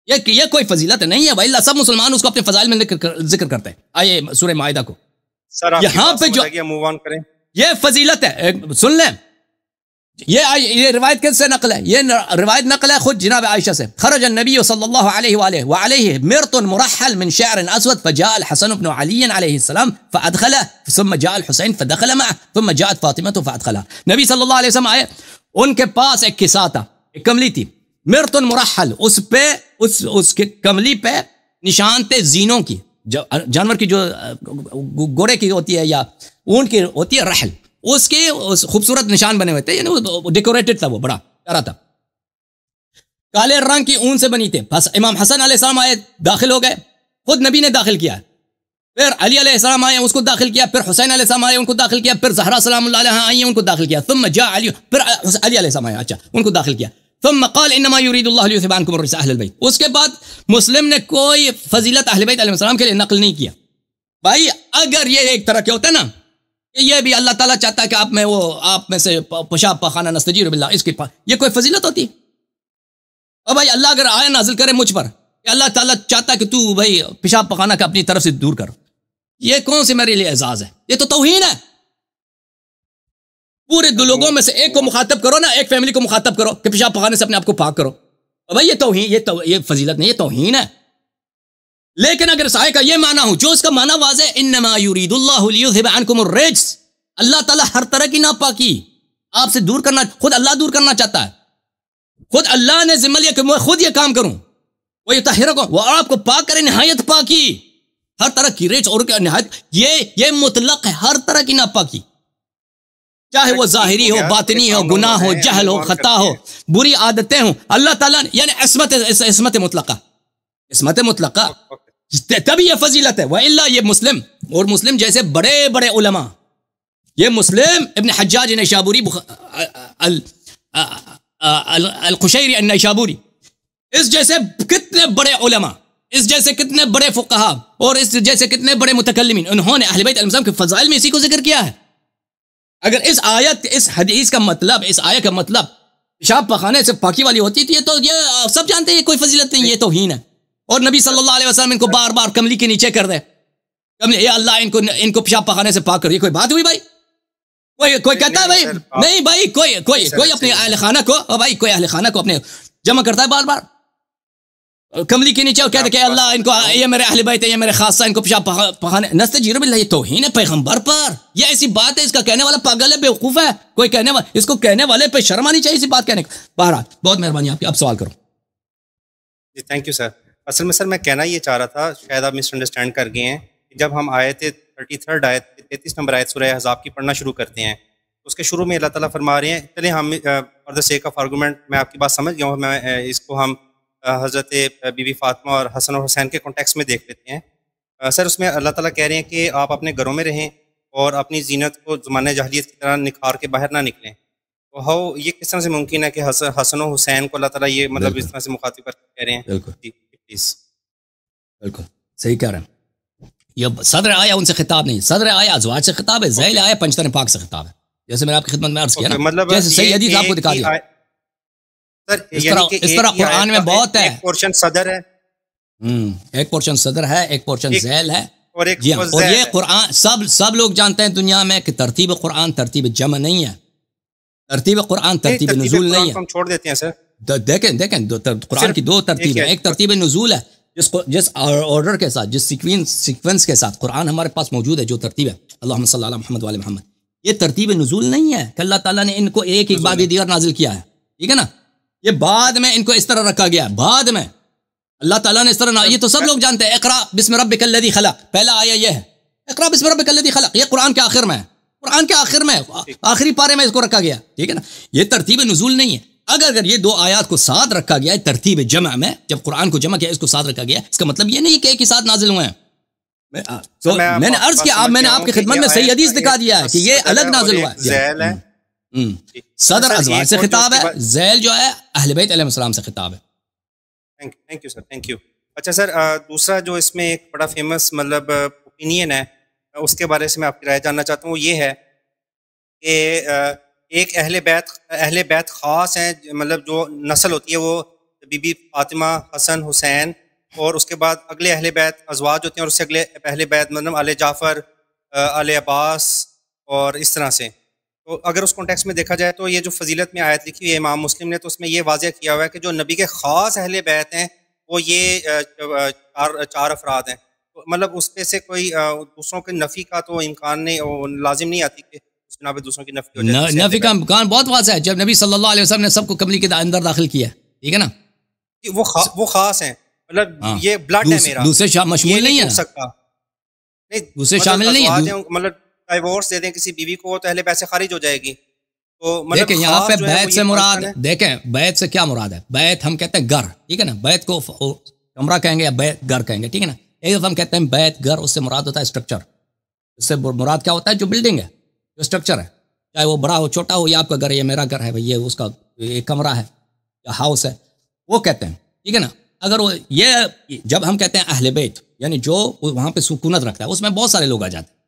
یہ کوئی فضیلت نہیں ہے بھائی. اللہ سب مسلمان اس کو اپنے فضائل میں ذکر کرتے ہیں. آئے سورہ مائدہ کو یہاں پہ جو یہ فضیلت ہے سن لیں. یہ روایت کس سے نقل ہے؟ یہ روایت نقل ہے خود جناب عائشہ سے. خرج النبی صلی اللہ علیہ وآلہ وعلیہ مرط مرحل من شعر اسود فجاء الحسن بن علی علیہ السلام فادخله ثم جاء الحسین فدخل معه ثم جاءت فاطمہ فادخلها. نبی صلی اللہ علیہ وسلم آئے، ان کے پاس ایک کسا تھا، ایک کملی تھی، مرط مرحل، اس پہ اس کے کملی پہ نشان تھے زینوں کی، جانور کی جو گھوڑے کی ہوتی ہے یا اونٹ کی ہوتی ہے رحل، اس کے خوبصورت نشان بنے ہوئے تھے، یعنی ڈیکوریٹڈ تھا، وہ بڑا پیارا تھا، کالے رنگ کی اون سے بنی تھے. بس امام حسن علیہ السلام آئے، داخل ہو گئے، خود نبی نے داخل کیا. پھر علی علیہ السلام آئے، اس کو داخل کیا، پھر حسین علیہ السلام آئے، ان کو داخل کیا، پھر زہرا سلام اللہ علیہا آئی ہیں، ان کو داخل کیا، ثم جاء علی، پھر علی علیہ السلام آئے، اچھا ان کو داخل کیا، ثم قال انما يريد الله ليذهب عنكم الرجس اهل البيت. اس کے بعد مسلم نے کوئی فضیلت اہل بیت علیہ السلام کے لیے نقل نہیں کیا. بھائی اگر یہ ایک طرح کے ہوتا ہے نا کہ یہ بھی اللہ تعالیٰ چاہتا ہے کہ آپ میں سے پیشاب پاخانہ نستجیر باللہ، اس کی یہ کوئی فضیلت ہوتی؟ اور بھائی اللہ اگر آیا نازل کرے مجھ پر کہ اللہ تعالیٰ چاہتا ہے کہ تو بھائی پیشاب پاخانہ کا اپنی طرف سے دور کر، یہ کون سی میرے لیے اعزاز ہے؟ یہ تو توہین ہے. پورے دو لوگوں میں سے ایک کو مخاطب کرو نا، ایک فیملی کو مخاطب کرو کہ پیشاب پخانے سے اپنے آپ کو پاک کرو. بھائی یہ توہین، یہ فضیلت نہیں، یہ توہین ہے. لیکن اگر اس آیت کا یہ معنی ہو جو اس کا معنی واضح، انما یرید اللہ لیذھب عنکم الرجس، اللہ تعالیٰ ہر طرح کی ناپاکی آپ سے دور کرنا، خود اللہ دور کرنا چاہتا ہے. خود اللہ نے ذمہ لیا کہ میں خود یہ کام کروں، وہ یطہرکم، وہ آپ کو پاک کرے، نہایت پاکی، ہر طرح کی رجس اور نہایت، یہ مطلق ہے، ہر طرح کی ناپاکی، چاہے وہ ظاہری ہو، باطنی ہو، گناہ ہو، جہل ہو، خطا ہو، بری عادتیں ہوں. اللہ تعالیٰ نے یعنی عصمت مطلقہ تبھی یہ فضیلت ہے. وَإِلَّا یہ مسلم اور مسلم جیسے بڑے بڑے علماء، یہ مسلم ابن حجاج نیشابوری، القشیری النیشابوری، اس جیسے کتنے بڑے علماء، اس جیسے کتنے بڑے فقہا اور اس جیسے کتنے بڑے متکلمین، انہوں نے اہل بیت علیہ السلام کے فضائل میں اسی کو ذکر کیا ہے. اگر اس آیت، اس حدیث کا مطلب، اس آیت کا مطلب پیشاب پخانے سے پاکی والی ہوتی تھی، تو یہ سب جانتے ہیں یہ کوئی فضیلت نہیں، یہ توہین ہے. اور نبی صلی اللہ علیہ وسلم ان کو بار بار کملی کے نیچے کر دے، کملی، یا اللہ ان کو پیشاب پخانے سے پاک کر. یہ کوئی بات ہوئی بھائی؟ کوئی کہتا ہے بھائی نہیں بھائی، کوئی اپنے اہل خانہ کو، بھائی کوئی اہل خانہ کو اپنے جمع کرتا ہے بار بار کملی کے نیچے اور کہتے کہ اللہ ان کو، یہ میرے اہل بیت ہے، یہ میرے خاصہ، ان کو پیشاب پخانے، نستجیر باللہ، یہ توہین ہے پیغمبر پر. یہ ایسی بات ہے، اس کا کہنے والا پاگل ہے، بیوقوف ہے. کوئی کہنے والا، اس کو کہنے والے پہ شرم آنی چاہیے اسی بات کہنے کا. بہرحال بہت مہربانی آپ کی، اب سوال کرو. جی تھینک یو سر. اصل میں سر میں کہنا یہ چاہ رہا تھا، شاید آپ مس انڈرسٹینڈ کر گئے ہیں، جب ہم آیت 33 آیت 33 نمبر آیت سورہ احزاب کی پڑھنا شروع کرتے ہیں، اس کے شروع میں اللہ تعالیٰ فرما رہے ہیں، چلیں ہم for the sake of argument, میں آپ کی بات سمجھ گیا ہوں، میں اس کو ہم حضرت بی بی فاطمہ اور حسن اور حسین کے کانٹیکس میں دیکھ لیتے ہیں. سر اس میں اللہ تعالیٰ کہہ رہے ہیں کہ آپ اپنے گھروں میں رہیں اور اپنی زینت کو زمانہ جاہلیت کی طرح نکھار کے باہر نہ نکلیں. تو یہ کس طرح سے ممکن ہے کہ حسن و حسین کو اللہ تعالیٰ یہ مطلب اس طرح سے مخاطب کر کے کہہ رہے ہیں؟ بالکل جی پلیز. بالکل صحیح کہہ رہے ہیں. یہ صدر آیا ان سے خطاب نہیں، صدر آیا ازواج سے خطاب ہے، ذیل آیا پنجتن پاک سے خطاب ہے، جیسے میں نے آپ کی خدمت میں عرض کیا نا، مطلب جیسے صحیح حدیث آپ کو دکھا دیا. اس طرح قرآن میں بہت ہے، ایک پورشن صدر ہے، ایک پورشن صدر ہے، ایک پورشن ذیل ہے، اور ایک جی ہاں. اور یہ قرآن سب لوگ جانتے ہیں دنیا میں کہ ترتیب قرآن ترتیب جمع نہیں ہے، ترتیب قرآن ترتیب نزول نہیں ہے. ہم چھوڑ دیتے ہیں سر. دیکھیں قرآن کی دو ترتیب ہے، ایک ترتیب نزول ہے جس آرڈر کے ساتھ، جس سیکوینس کے ساتھ قرآن ہمارے پاس موجود ہے، جو ترتیب ہے اللہم صلی علی محمد وعلی محمد، یہ ترتیب نزول نہیں ہے کہ اللہ تعالیٰ نے ان کو ایک بعد دیگر نازل کیا ہے، ٹھیک ہے نا. یہ بعد میں ان کو اس طرح رکھا گیا، بعد میں اللہ تعالیٰ نے اس طرح، یہ تو سب لوگ جانتے ہیں. اقرا بسم ربک الذی خلق، پہلا آیا یہ ہے، اقرا بسم ربک الذی خلق، یہ قرآن کے آخر میں ہے، قرآن کے آخر میں آخری پارے میں اس کو رکھا گیا، ٹھیک ہے نا. یہ ترتیب نزول نہیں ہے. اگر یہ دو آیات کو ساتھ رکھا گیا ہے ترتیب جمع میں، جب قرآن کو جمع کیا اس کو ساتھ رکھا گیا، اس کا مطلب یہ نہیں کہ ایک ہی ساتھ نازل ہوئے ہیں. میں نے عرض کیا، میں نے آپ کی خدمت میں صحیح حدیث دکھا دیا ہے کہ یہ الگ نازل ہوا ہے. صدر ازواج سے خطاب ہے، ذیل جو ہے اہل بیت علیہ السلام سے خطاب ہے. Thank you sir, thank you. اچھا سر، دوسرا جو اس میں ایک بڑا فیمس مطلب اوپینین ہے، اس کے بارے سے میں آپ کی رائے جاننا چاہتا ہوں. وہ یہ ہے کہ ایک اہل بیت خاص ہیں، مطلب جو نسل ہوتی ہے وہ بی بی فاطمہ، حسن، حسین، اور اس کے بعد اگلے اہل بیت ازواج ہوتے ہیں، اور اس سے اگلے اہل بیت مطلب آل جعفر، آل عباس، اور اس طرح سے. تو اگر اس کانٹیکس میں دیکھا جائے تو یہ جو فضیلت میں آیت لکھی ہے امام مسلم نے، تو اس میں یہ واضح کیا ہوا ہے کہ جو نبی کے خاص اہل بیت ہیں وہ یہ چار افراد ہیں. مطلب اس پہ سے کوئی دوسروں کے نفی کا تو امکان نہیں، لازم نہیں آتی کہ اس بنا پہ دوسروں کی نفی ہو جائے. نفی کا امکان بہت واضح ہے. جب نبی صلی اللہ علیہ وسلم نے سب کو کملی کے اندر داخل کیا، ٹھیک ہے نا، وہ خاص ہیں، مطلب یہ بلڈ ہے میرا، دوسرے مشمول نہیں ہے سکتا، دوسرے شامل نہیں ہے. مطلب ڈائیورس دے دیں کسی بیوی کو تو اہل بیت سے خارج ہو جائے گی. تو دیکھیں یہاں پہ بیت سے مراد، دیکھیں بیت سے کیا مراد ہے. بیت ہم کہتے ہیں گھر، ٹھیک ہے نا، بیت کو کمرہ کہیں گے یا بیت گھر کہیں گے، ٹھیک ہے نا. ایک دفعہ ہم کہتے ہیں بیت گھر، اس سے مراد ہوتا ہے اسٹرکچر. اس سے مراد کیا ہوتا ہے؟ جو بلڈنگ ہے، جو اسٹرکچر ہے، چاہے وہ بڑا ہو چھوٹا ہو، یہ آپ کا گھر ہے، یہ میرا گھر ہے بھائی، یہ اس کا ایک کمرہ ہے یا ہاؤس ہے، وہ کہتے ہیں. ٹھیک ہے نا. اگر وہ یہ جب ہم کہتے ہیں اہل بیت، یعنی جو وہاں پہ سکونت رکھتا ہے، اس میں بہت سارے لوگ آ جاتے ہیں،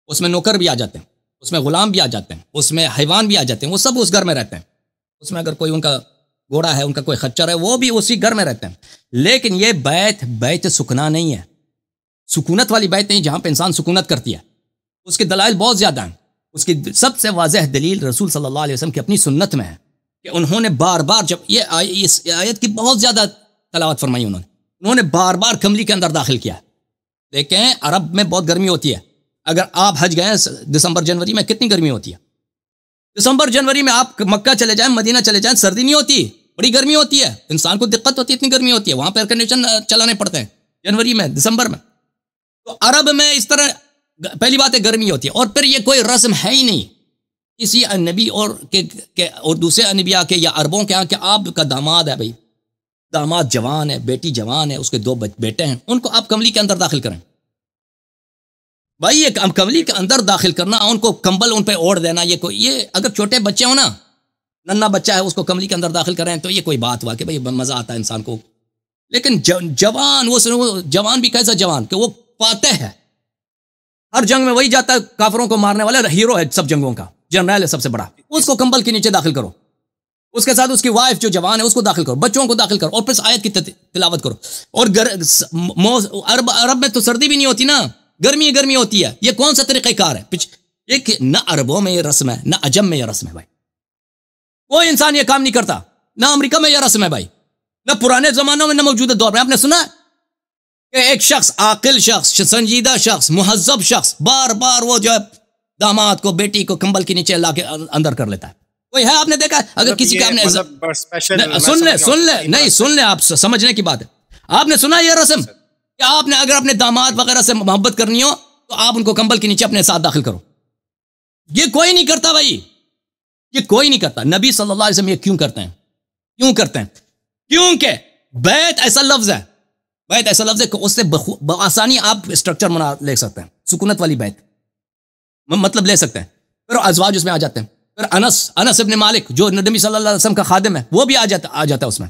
اس میں نوکر بھی آ جاتے ہیں، اس میں غلام بھی آ جاتے ہیں، اس میں حیوان بھی آ جاتے ہیں، وہ سب اس گھر میں رہتے ہیں. اس میں اگر کوئی ان کا گھوڑا ہے، ان کا کوئی خچر ہے، وہ بھی اسی گھر میں رہتے ہیں. لیکن یہ بیت سکنا نہیں ہے، سکونت والی بیت نہیں جہاں پہ انسان سکونت کرتی ہے. اس کے دلائل بہت زیادہ ہیں. اس کی سب سے واضح دلیل رسول صلی اللہ علیہ وسلم کی اپنی سنت میں ہے کہ انہوں نے بار بار، جب اس آیت کی بہت زیادہ تلاوت فرمائی انہوں نے بار بار کملی کے اندر داخل کیا. دیکھیں عرب میں بہت گرمی ہوتی ہے. اگر آپ حج گئے دسمبر جنوری میں، کتنی گرمی ہوتی ہے. دسمبر جنوری میں آپ مکہ چلے جائیں، مدینہ چلے جائیں، سردی نہیں ہوتی، بڑی گرمی ہوتی ہے، انسان کو دقت ہوتی ہے، اتنی گرمی ہوتی ہے. وہاں پہ ایئر کنڈیشن چلانے پڑتے ہیں جنوری میں، دسمبر میں. تو عرب میں اس طرح پہلی بات ہے گرمی ہوتی ہے، اور پھر یہ کوئی رسم ہے ہی نہیں کسی نبی اور دوسرے انبیاء کے یا عربوں کے ہاں کہ آپ کا داماد ہے، بھائی داماد جوان ہے، بیٹی جوان ہے، اس کے 2 بیٹے ہیں، ان کو آپ کملی کے اندر داخل کریں. بھائی یہ کملی کے اندر داخل کرنا، ان کو کمبل ان پہ اوڑھ دینا، یہ اگر چھوٹے بچے ہوں نا، ننا بچہ ہے، اس کو کملی کے اندر داخل کریں تو یہ کوئی بات ہوا کہ بھائی مزہ آتا ہے انسان کو. لیکن جوان، وہ جوان بھی کیسا جوان کہ وہ فاتح ہے، ہر جنگ میں وہی جاتا ہے، کافروں کو مارنے والا ہیرو ہے، سب جنگوں کا جنرل ہے سب سے بڑا. اس کو کمبل کے نیچے داخل کرو، اس کے ساتھ اس کی وائف جو جوان ہے اس کو داخل کرو، بچوں کو داخل کرو، اور پھر آیت کی تلاوت کرو. اور عرب میں تو سردی بھی نہیں ہوتی نا، گرمی ہوتی ہے. یہ کون سا طریقہ کار ہے؟ یہ نہ عربوں میں یہ رسم ہے، نہ عجم میں یہ رسم ہے. بھائی کوئی انسان یہ کام نہیں کرتا، نہ امریکہ میں یہ رسم ہے بھائی، نہ پرانے زمانوں میں، نہ موجودہ دور میں. آپ نے سنا کہ ایک شخص، عاقل شخص، سنجیدہ شخص، مہذب شخص، بار بار وہ جو ہے داماد کو، بیٹی کو کمبل کے نیچے لا کے اندر کر لیتا ہے؟ کوئی ہے؟ آپ نے دیکھا ہے؟ اگر کسی کا آپ نے سن لیں آپ سمجھنے کی بات ہے. آپ نے سنا یہ رسم کہ آپ نے اگر اپنے داماد وغیرہ سے محبت کرنی ہو تو آپ ان کو کمبل کے نیچے اپنے ساتھ داخل کرو؟ یہ کوئی نہیں کرتا بھائی، یہ کوئی نہیں کرتا. نبی صلی اللہ علیہ وسلم یہ کیوں کرتے ہیں؟ کیونکہ بیت ایسا لفظ ہے، بیت ایسا لفظ ہے کہ اس سے بآسانی آپ اسٹرکچر لے سکتے ہیں، سکونت والی بیت مطلب لے سکتے ہیں. پھر ازواج اس میں آ جاتے ہیں. پھر انس ابن مالک جو نبی صلی اللہ علیہ وسلم کا خادم ہے، وہ بھی آ جاتا ہے اس میں.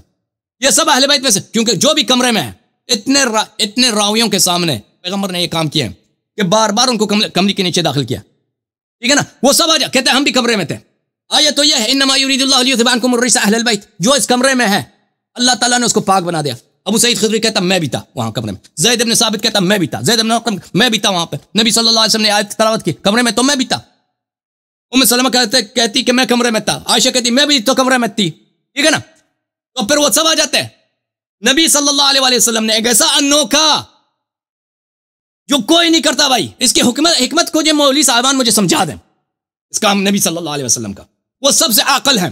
یہ سب اہل بیت میں سے، کیونکہ جو بھی کمرے میں ہے، اتنے راویوں کے سامنے پیغمبر نے یہ کام کیا ہے کہ بار بار ان کو کملی کے نیچے داخل کیا. ٹھیک ہے نا. وہ سب کہتے ہیں ہم بھی کمرے میں تھے. آیت تو یہ ہے انما یرید اللہ لیذھب عنکم الرجس اہل البیت، جو اس کمرے میں ہے اللہ تعالیٰ نے اس کو پاک بنا دیا. ابو سعید خدری کہتا میں بھی تھا وہاں کمرے میں، زید ابن ثابت کہتا میں بھی تھا، زید ابن ارقم میں بھی تھا وہاں پہ. نبی صلی اللہ علیہ وسلم نے آیت تلاوت کی کمرے میں تو میں بھی تھا. ام سلمہ کہتی کہ میں کمرے میں تھا، عائشہ کہتی میں بھی تو کمرے میں تھی. ٹھیک ہے نا. تو پھر وہ سب آ جاتے ہیں. نبی صلی اللہ علیہ وسلم نے ایک ایسا انوکھا جو کوئی نہیں کرتا بھائی، اس کی حکمت کو جو مولوی صاحبان مجھے سمجھا دیں، اس کام نبی صلی اللہ علیہ وسلم کا، وہ سب سے عاقل ہیں.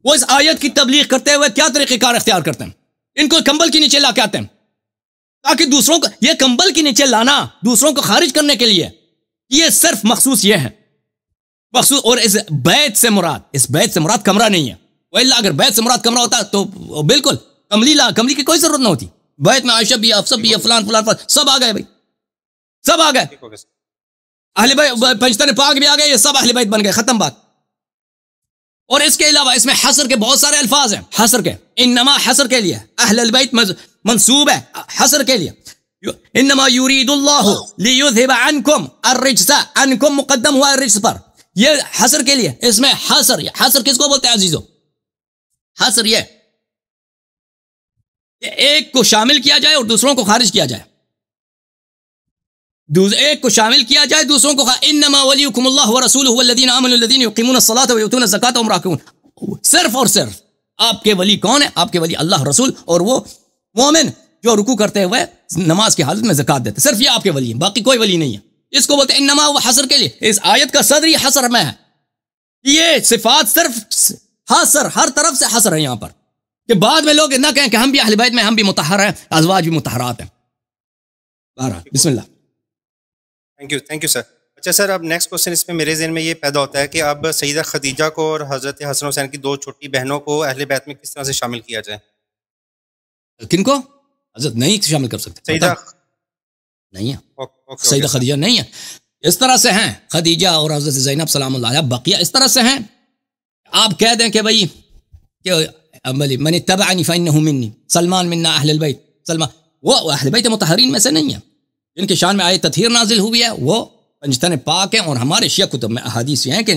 وہ اس آیت کی تبلیغ کرتے ہوئے کیا طریقہ کار اختیار کرتے ہیں؟ ان کو کمبل کے نیچے لا کے آتے ہیں تاکہ دوسروں کو، یہ کمبل کے نیچے لانا دوسروں کو خارج کرنے کے لیے، یہ صرف مخصوص یہ ہے مخصوص. اور اس بیت سے مراد کمرہ نہیں ہے. وإلا اگر بیت سے مراد کمرہ ہوتا تو بالکل کملی کی کوئی ضرورت نہ ہوتی. بیت میں عائشہ بھی، افسب بھی، فلان سب آ گئے بھائی، سب آ گئے. اہل بیت پنجتن پاک بھی آ گئے، یہ سب اہل بیت بن گئے، ختم بات. اور اس کے علاوہ اس میں حصر کے بہت سارے الفاظ ہیں. حصر کے، انما حصر کے لیے اہل البیت منصوب ہے، حصر کے لیے انما یرید اللہ لیذھب عنکم الرجس، عنکم مقدم ہوا الرجس پر، یہ حصر کے لیے. اس میں حصر کس کو بولتے ہیں عزیزو؟ حصر یہ کہ ایک کو شامل کیا جائے اور دوسروں کو خارج کیا جائے، ایک کو شامل کیا جائے دوسروں کو انما ولیکم اللہ ورسولہ والذین آمنوا الذین یقیمون الصلاۃ ویؤتون الزکاۃ وهم راکعون. صرف اور صرف آپ کے ولی کون ہے؟ آپ کے ولی اللہ رسول اور وہ مومن جو رکوع کرتے ہوئے نماز کی حالت میں زکات دیتے، صرف یہ آپ کے ولی ہیں، باقی کوئی ولی نہیں ہے. اس کو بولتے ہیں انما، وہ حصر کے لیے. اس آیت کا صدر یہ حصر میں ہے، یہ صفات صرف حصر، ہر طرف سے حصر ہے یہاں پر، کہ بعد میں لوگ نہ کہیں کہ ہم بھی اہل بیت میں، ہم بھی مطہر ہیں، ازواج بھی مطہرات ہیں. بسم اللہ. Thank you sir. اچھا سر، اب نیکسٹ کوشچن اس میں میرے ذہن میں یہ پیدا ہوتا ہے کہ اب سیدہ خدیجہ کو اور حضرت حسن حسین کی 2 چھوٹی بہنوں کو اہل بیت میں کس طرح سے شامل کیا جائے؟ کن کو؟ حضرت نہیں شامل کر سکتے. سیدہ نہیں ہے, سیدہ خدیجہ نہیں ہے. اس طرح سے ہیں خدیجہ اور حضرت زینب سلام اللہ علیہ, بقیہ اس طرح سے ہیں. آپ کہہ دیں کہ بھائی کہ من اتبعنی فإنہ منی, سلمان منا اہل البیت, سلمان وہ اہل بیت مطہرین میں سے نہیں ہیں جن کے شان میں آیت تطہیر نازل ہوئی ہے, وہ پنجتن پاک ہیں. اور ہمارے شیعہ کتب میں احادیث ہیں کہ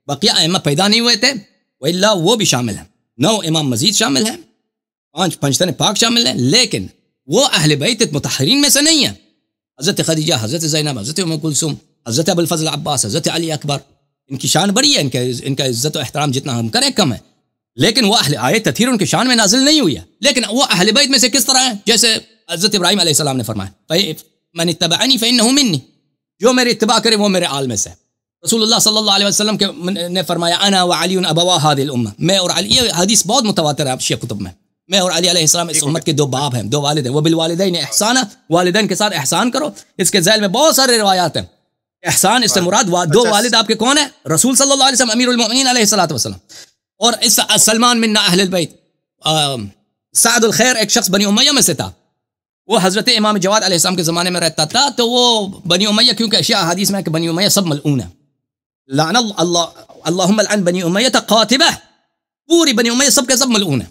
بقیہ ائمہ پیدا نہیں ہوئے تھے, وإلا وہ بھی شامل ہیں, 9 امام مزید شامل ہیں, 5 پنجتن پاک شامل ہیں, لیکن وہ اہل بیت مطہرین میں سے نہیں ہیں. حضرت خدیجہ, حضرت زینب, حضرت ام کلثوم, حضرت ابو الفضل عباس, حضرت علی اکبر, ان کی شان بڑی ہے, ان کا عزت و احترام جتنا ہم کریں کم ہے, لیکن وہ اہل آیت تطہیر ان کی شان میں نازل نہیں ہوئی ہے. لیکن وہ اہل بیت میں سے کس طرح ہیں؟ جیسے حضرت ابراہیم علیہ السلام نے فرمایا من اتبعنی فإنہ منی, جو میری اتباع کرے وہ میرے آل میں سے. رسول اللہ صلی اللہ علیہ وسلم نے فرمایا انا وعلی ابوا هذه الامه, میں اور علی, یہ حدیث بہت متواتر ہے شیعہ کتب میں, میں اور علی علیہ السلام اس امت کے 2 باپ ہیں, 2 والد ہیں. وبالوالدین احسانا, والدین کے ساتھ احسان کرو. اس کے ذیل میں بہت سارے روایات ہیں. احسان اس سے مراد 2 والد آپ کے کون ہیں؟ رسول صلی اللہ علیہ وسلم امیر المؤمنین علیہ الصلوۃ والسلام, اور اس سلمان منا اہل البیت. سعد الخیر ایک شخص بنی امیہ میں سے تھا, وہ حضرت امام جواد علیہ السلام کے زمانے میں رہتا تھا. تو وہ بنی امیہ, کیونکہ اشیاء حدیث میں ہے کہ بنی امیہ سب ملعون ہیں, لعن اللہ اللہم لعن بنی امیہ قاتبہ, پوری بنی امیہ سب کے سب ملعون ہیں.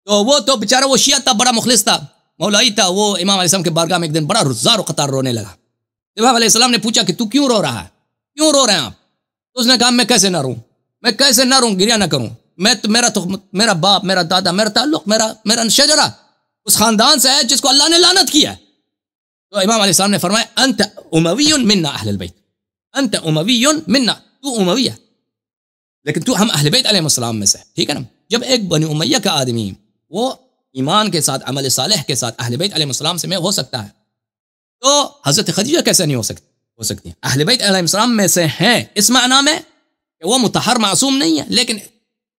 تو وہ تو بیچارہ وہ شیعہ تھا, بڑا مخلص تھا, مولائی تھا. وہ امام علیہ السلام کے بارگاہ میں ایک دن بڑا زار و قطار رونے لگا. امام علیہ السلام نے پوچھا کہ تو کیوں رو رہا ہے, کیوں رو رہے ہیں آپ؟ تو اس نے کہا میں کیسے نہ روں, میں کیسے نہ روں, گریہ نہ کروں, میں تو میرا باپ, میرا دادا, میرا تعلق, میرا شجرہ اس خاندان سے ہے جس کو اللہ نے لعنت کیا ہے. تو امام علیہ السلام نے فرمایا انت اموی منا اہل البیت, انت اموی منا, تو اموی ہے لیکن تو ہم اہل بیت علیہ السلام میں سے, ٹھیک ہے نا. جب ایک بنی امیہ کا آدمی وہ ایمان کے ساتھ, عمل صالح کے ساتھ اہل بیت علیہ السلام سے میں ہو سکتا ہے, تو حضرت خدیجہ کیسے نہیں ہو سکتی؟ اہل بیت علیہ السلام میں سے ہیں اس معنی میں کہ وہ مطہر معصوم نہیں ہے, لیکن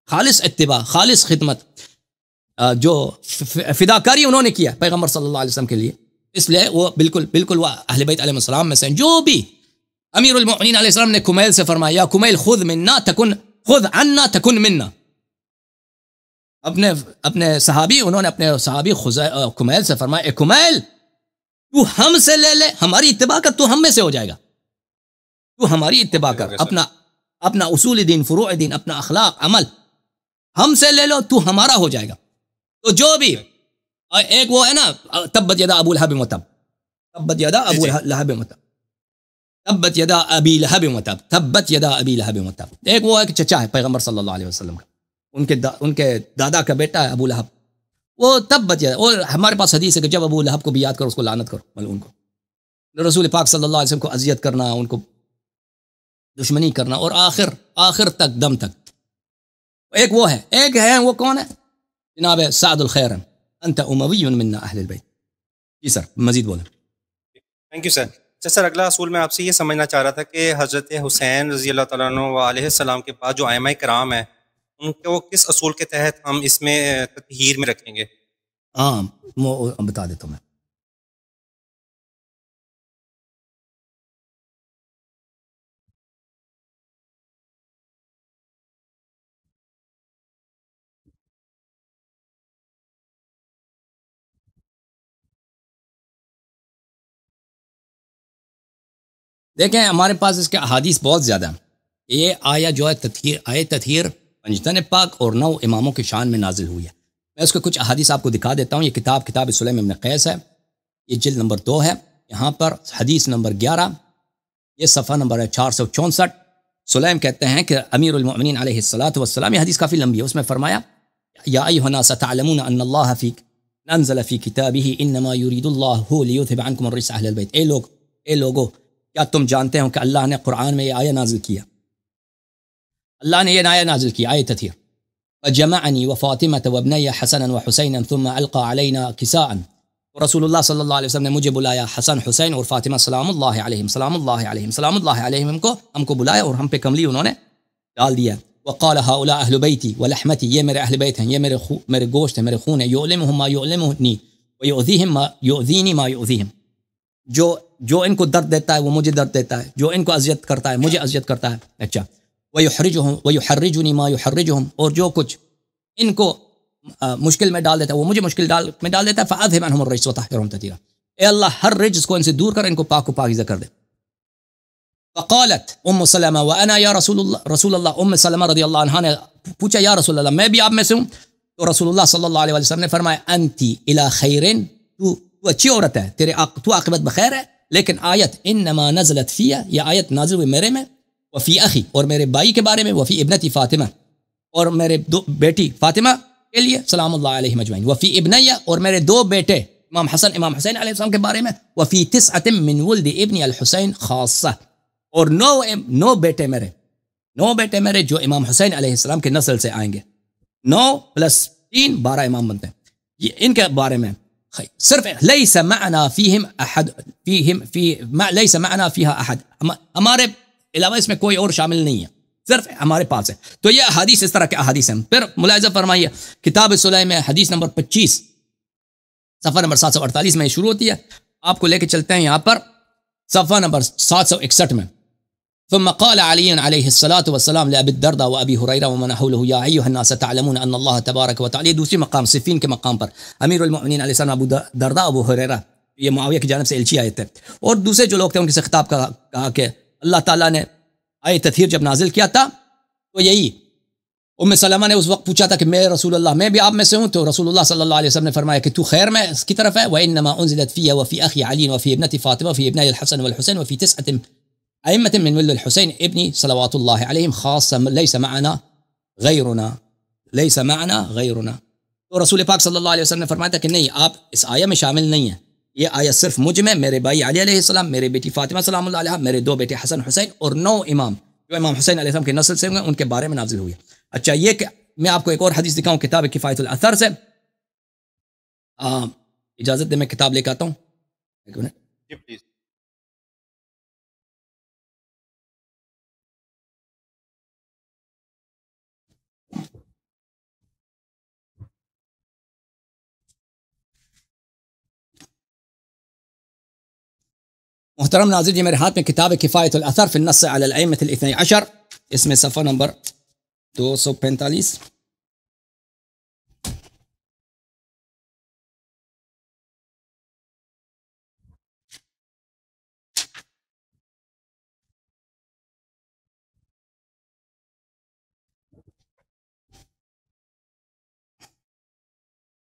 خالص اتباع, خالص خدمت, جو فداکاری انہوں نے کیا پیغمبر صلی اللہ علیہ وسلم کے لیے, اس لیے وہ بالکل وہ اہل بیت علیہ السلام میں سے ہیں. جو بھی امیر المؤمنین علیہ السلام نے کمیل سے فرمایا یا کمیل خذ منا تکن, خذ عنا تکن منا, اپنے صحابی, انہوں نے اپنے صحابی کمیل سے فرمایا اے کمیل تو ہم سے لے لے, ہماری اتباع کر, تو ہم میں سے ہو جائے گا, تو ہماری اتباع کر, اپنا اصول دین, فروع دین, اپنا اخلاق, عمل ہم سے لے لو, تو ہمارا ہو جائے گا. تو جو بھی ایک وہ ہے نا تبت یدا ابو لہب وتب, تبت یدا ابو لہب وتب, تبت یدا ابی لہب وتب, تبت یدا ابی لہب وتب. ایک وہ ہے کہ چچا ہے پیغمبر صلی اللہ علیہ وسلم کا, ان کے دادا کا بیٹا ہے ابو لہب, وہ تبت یدا. اور ہمارے پاس حدیث ہے کہ جب ابو لہب کو بھی یاد کرو اس کو لعنت کرو, ملعون کو. رسول پاک صلی اللہ علیہ وسلم کو اذیت کرنا, ان کو دشمنی کرنا, اور آخر تک دم تک. ایک وہ ہے, ایک ہے وہ کون ہے جناب سعد الخیر, انت اموی منا اہل البیت. جی سر مزید بولیں. Thank you sir. اچھا سر, اگلا اصول میں آپ سے یہ سمجھنا چاہ رہا تھا کہ حضرت حسین رضی اللہ تعالیٰ عنہ و علیہ السلام کے بعد جو ائمہ کرام ہیں ان کو کس اصول کے تحت ہم اس میں تطہیر میں رکھیں گے؟ ہاں بتا دیتا ہوں میں. دیکھیں ہمارے پاس اس کے احادیث بہت زیادہ ہیں. یہ آیا جو ہے تطہیر پنجتن پاک اور 9 اماموں کی شان میں نازل ہوئی ہے. میں اس کے کچھ احادیث آپ کو دکھا دیتا ہوں. یہ کتاب سلیم ابن قیس ہے, یہ جلد نمبر 2 ہے. یہاں پر حدیث نمبر 11, یہ صفحہ نمبر ہے 464. سلیم کہتے ہیں کہ امیر المؤمنین علیہ الصلوۃ والسلام, یہ حدیث کافی لمبی ہے, اس میں فرمایا یا ایھا الناس تعلمون ان اللہ فیک انزل فی کتابہ انما یرید اللہ لیذھب عنکم الرجس اہل البیت. اے لوگو کیا تم جانتے ہو کہ اللہ نے قرآن میں یہ آیہ نازل کیا, اللہ نے یہ آیہ نازل کی, آیہ تطہیر. فجمعنی وفاطمة وابنی حسنا وحسینا ثم القى علینا کساء. رسول اللہ صلی اللہ علیہ وسلم نے مجھے بلایا, حسن حسین اور فاطمہ سلام اللہ علیہم ہم کو بلایا اور ہم پہ کملی انہوں نے ڈال دیا. وقال هؤلاء اہل بیتی ولحمتی, یہ میرے اہل بیت ہیں, یہ میرے گوشت ہیں, میرے خون ہیں. یعلمہم ما یعلمنی ویؤذیہم ما یؤذینی ما یؤذیہم, جو ان کو درد دیتا ہے وہ مجھے درد دیتا ہے, جو ان کو اذیت کرتا ہے مجھے اذیت کرتا ہے. اچھا ویحرجنی ما یحرجہم, اور جو کچھ ان کو مشکل میں ڈال دیتا ہے، وہ مجھے مشکل میں ڈال دیتا ہے، فاذهب عنهم الرجس وطهرهم تطهيرا، اے اللہ ہر رجس کو ان سے دور کر، ان کو پاک و پاکیزہ کر دے. فقالت ام سلمہ وانا یا رسول اللہ، ام سلمہ رضی اللہ عنہا نے پوچھا یا رسول اللہ میں بھی آپ میں سے ہوں. تو رسول اللہ صلی اللہ علیہ وسلم نے فرمایا انتی الی خیر، تو اچھی عورت ہے، تو عاقبت بخیر ہے، لیکن آیت انما نزلت فیہ، یہ آیت نازل ہوئی میرے میں، وفی اخی، اور میرے بھائی کے بارے میں، وفی ابنتی فاطمہ، اور میرے بیٹی فاطمہ کے لیے سلام اللہ علیہ مجمعین، وفی ابنیہ، اور میرے دو بیٹے امام حسن امام حسین علیہ السلام کے بارے میں، وفی تسعۃ من ولد ابن الحسین خاصہ، اور نو بیٹے میرے جو امام حسین علیہ السلام کے نسل سے آئیں گے، 9 + 3 12 امام بنتے ہیں. یہ ان کے بارے میں صرف لیس معنا فیہم احد، لیس معنا فیہا احد، ہمارے علاوہ اس میں کوئی اور شامل نہیں ہے، صرف ہمارے پاس ہے. تو یہ احادیث اس طرح کے احادیث ہیں. پھر ملاحظہ فرمائیے کتاب صلح میں حدیث نمبر 25 صفحہ نمبر 748 میں شروع ہوتی ہے. آپ کو لے کے چلتے ہیں یہاں پر صفحہ نمبر 761 میں. ثم قال علي عليه الصلاة والسلام لأبي الدرداء وأبي هريرة ومن حوله يا أيها الناس تعلمون أن الله تبارك وتعالى، دوسری مقام صفین کے مقام پر امیر المؤمنین علیہ السلام ابو درداء ابو ہریرہ، یہ معاویہ کی جانب سے الچی آئے تھے، اور دوسرے جو لوگ تھے ان سے خطاب کہا کہ اللہ تعالیٰ نے آیت تطہیر جب نازل کیا تھا تو یہی ام سلمہ نے اس وقت پوچھا تھا کہ میں رسول اللہ میں بھی آپ میں سے ہوں، تو رسول اللہ صلی اللہ علیہ وسلم نے فرمایا کہ تو خیر میں اس کی طرف ہے. وإنما أنزلت فيها وفي أخي علي وفي ابنتي فاطمة وفي ابني الحسن والحسين وفي 9 أئمة من ولد الحسين ابني صلوات الله عليهم خاصة ليس معنا غيرنا. تو رسول پاک صلی اللہ علیہ وسلم نے فرمایا تھا کہ نہیں، آپ اس آیت میں شامل نہیں ہیں، یہ آیت صرف مجھ میں، میرے بھائی علی علیہ السلام، میرے بیٹی فاطمہ سلام اللہ علیہ، میرے 2 بیٹے حسن حسین، اور 9 امام جو امام حسین علیہ السلام کے نسل سے ہوں گے ان کے بارے میں نازل ہوئی. اچھا، یہ کہ میں آپ کو ایک اور حدیث دکھاؤں کتاب کفایت الاثر سے. اجازت دے میں کتاب لے کے آتا ہوں، ایک منٹ. G please. محترم ناظرین، یہ میرے ہاتھ میں کتاب کفایت الاثر فی النص علی الائمۃ الاثنی عشر، اس میں صفحہ نمبر 245.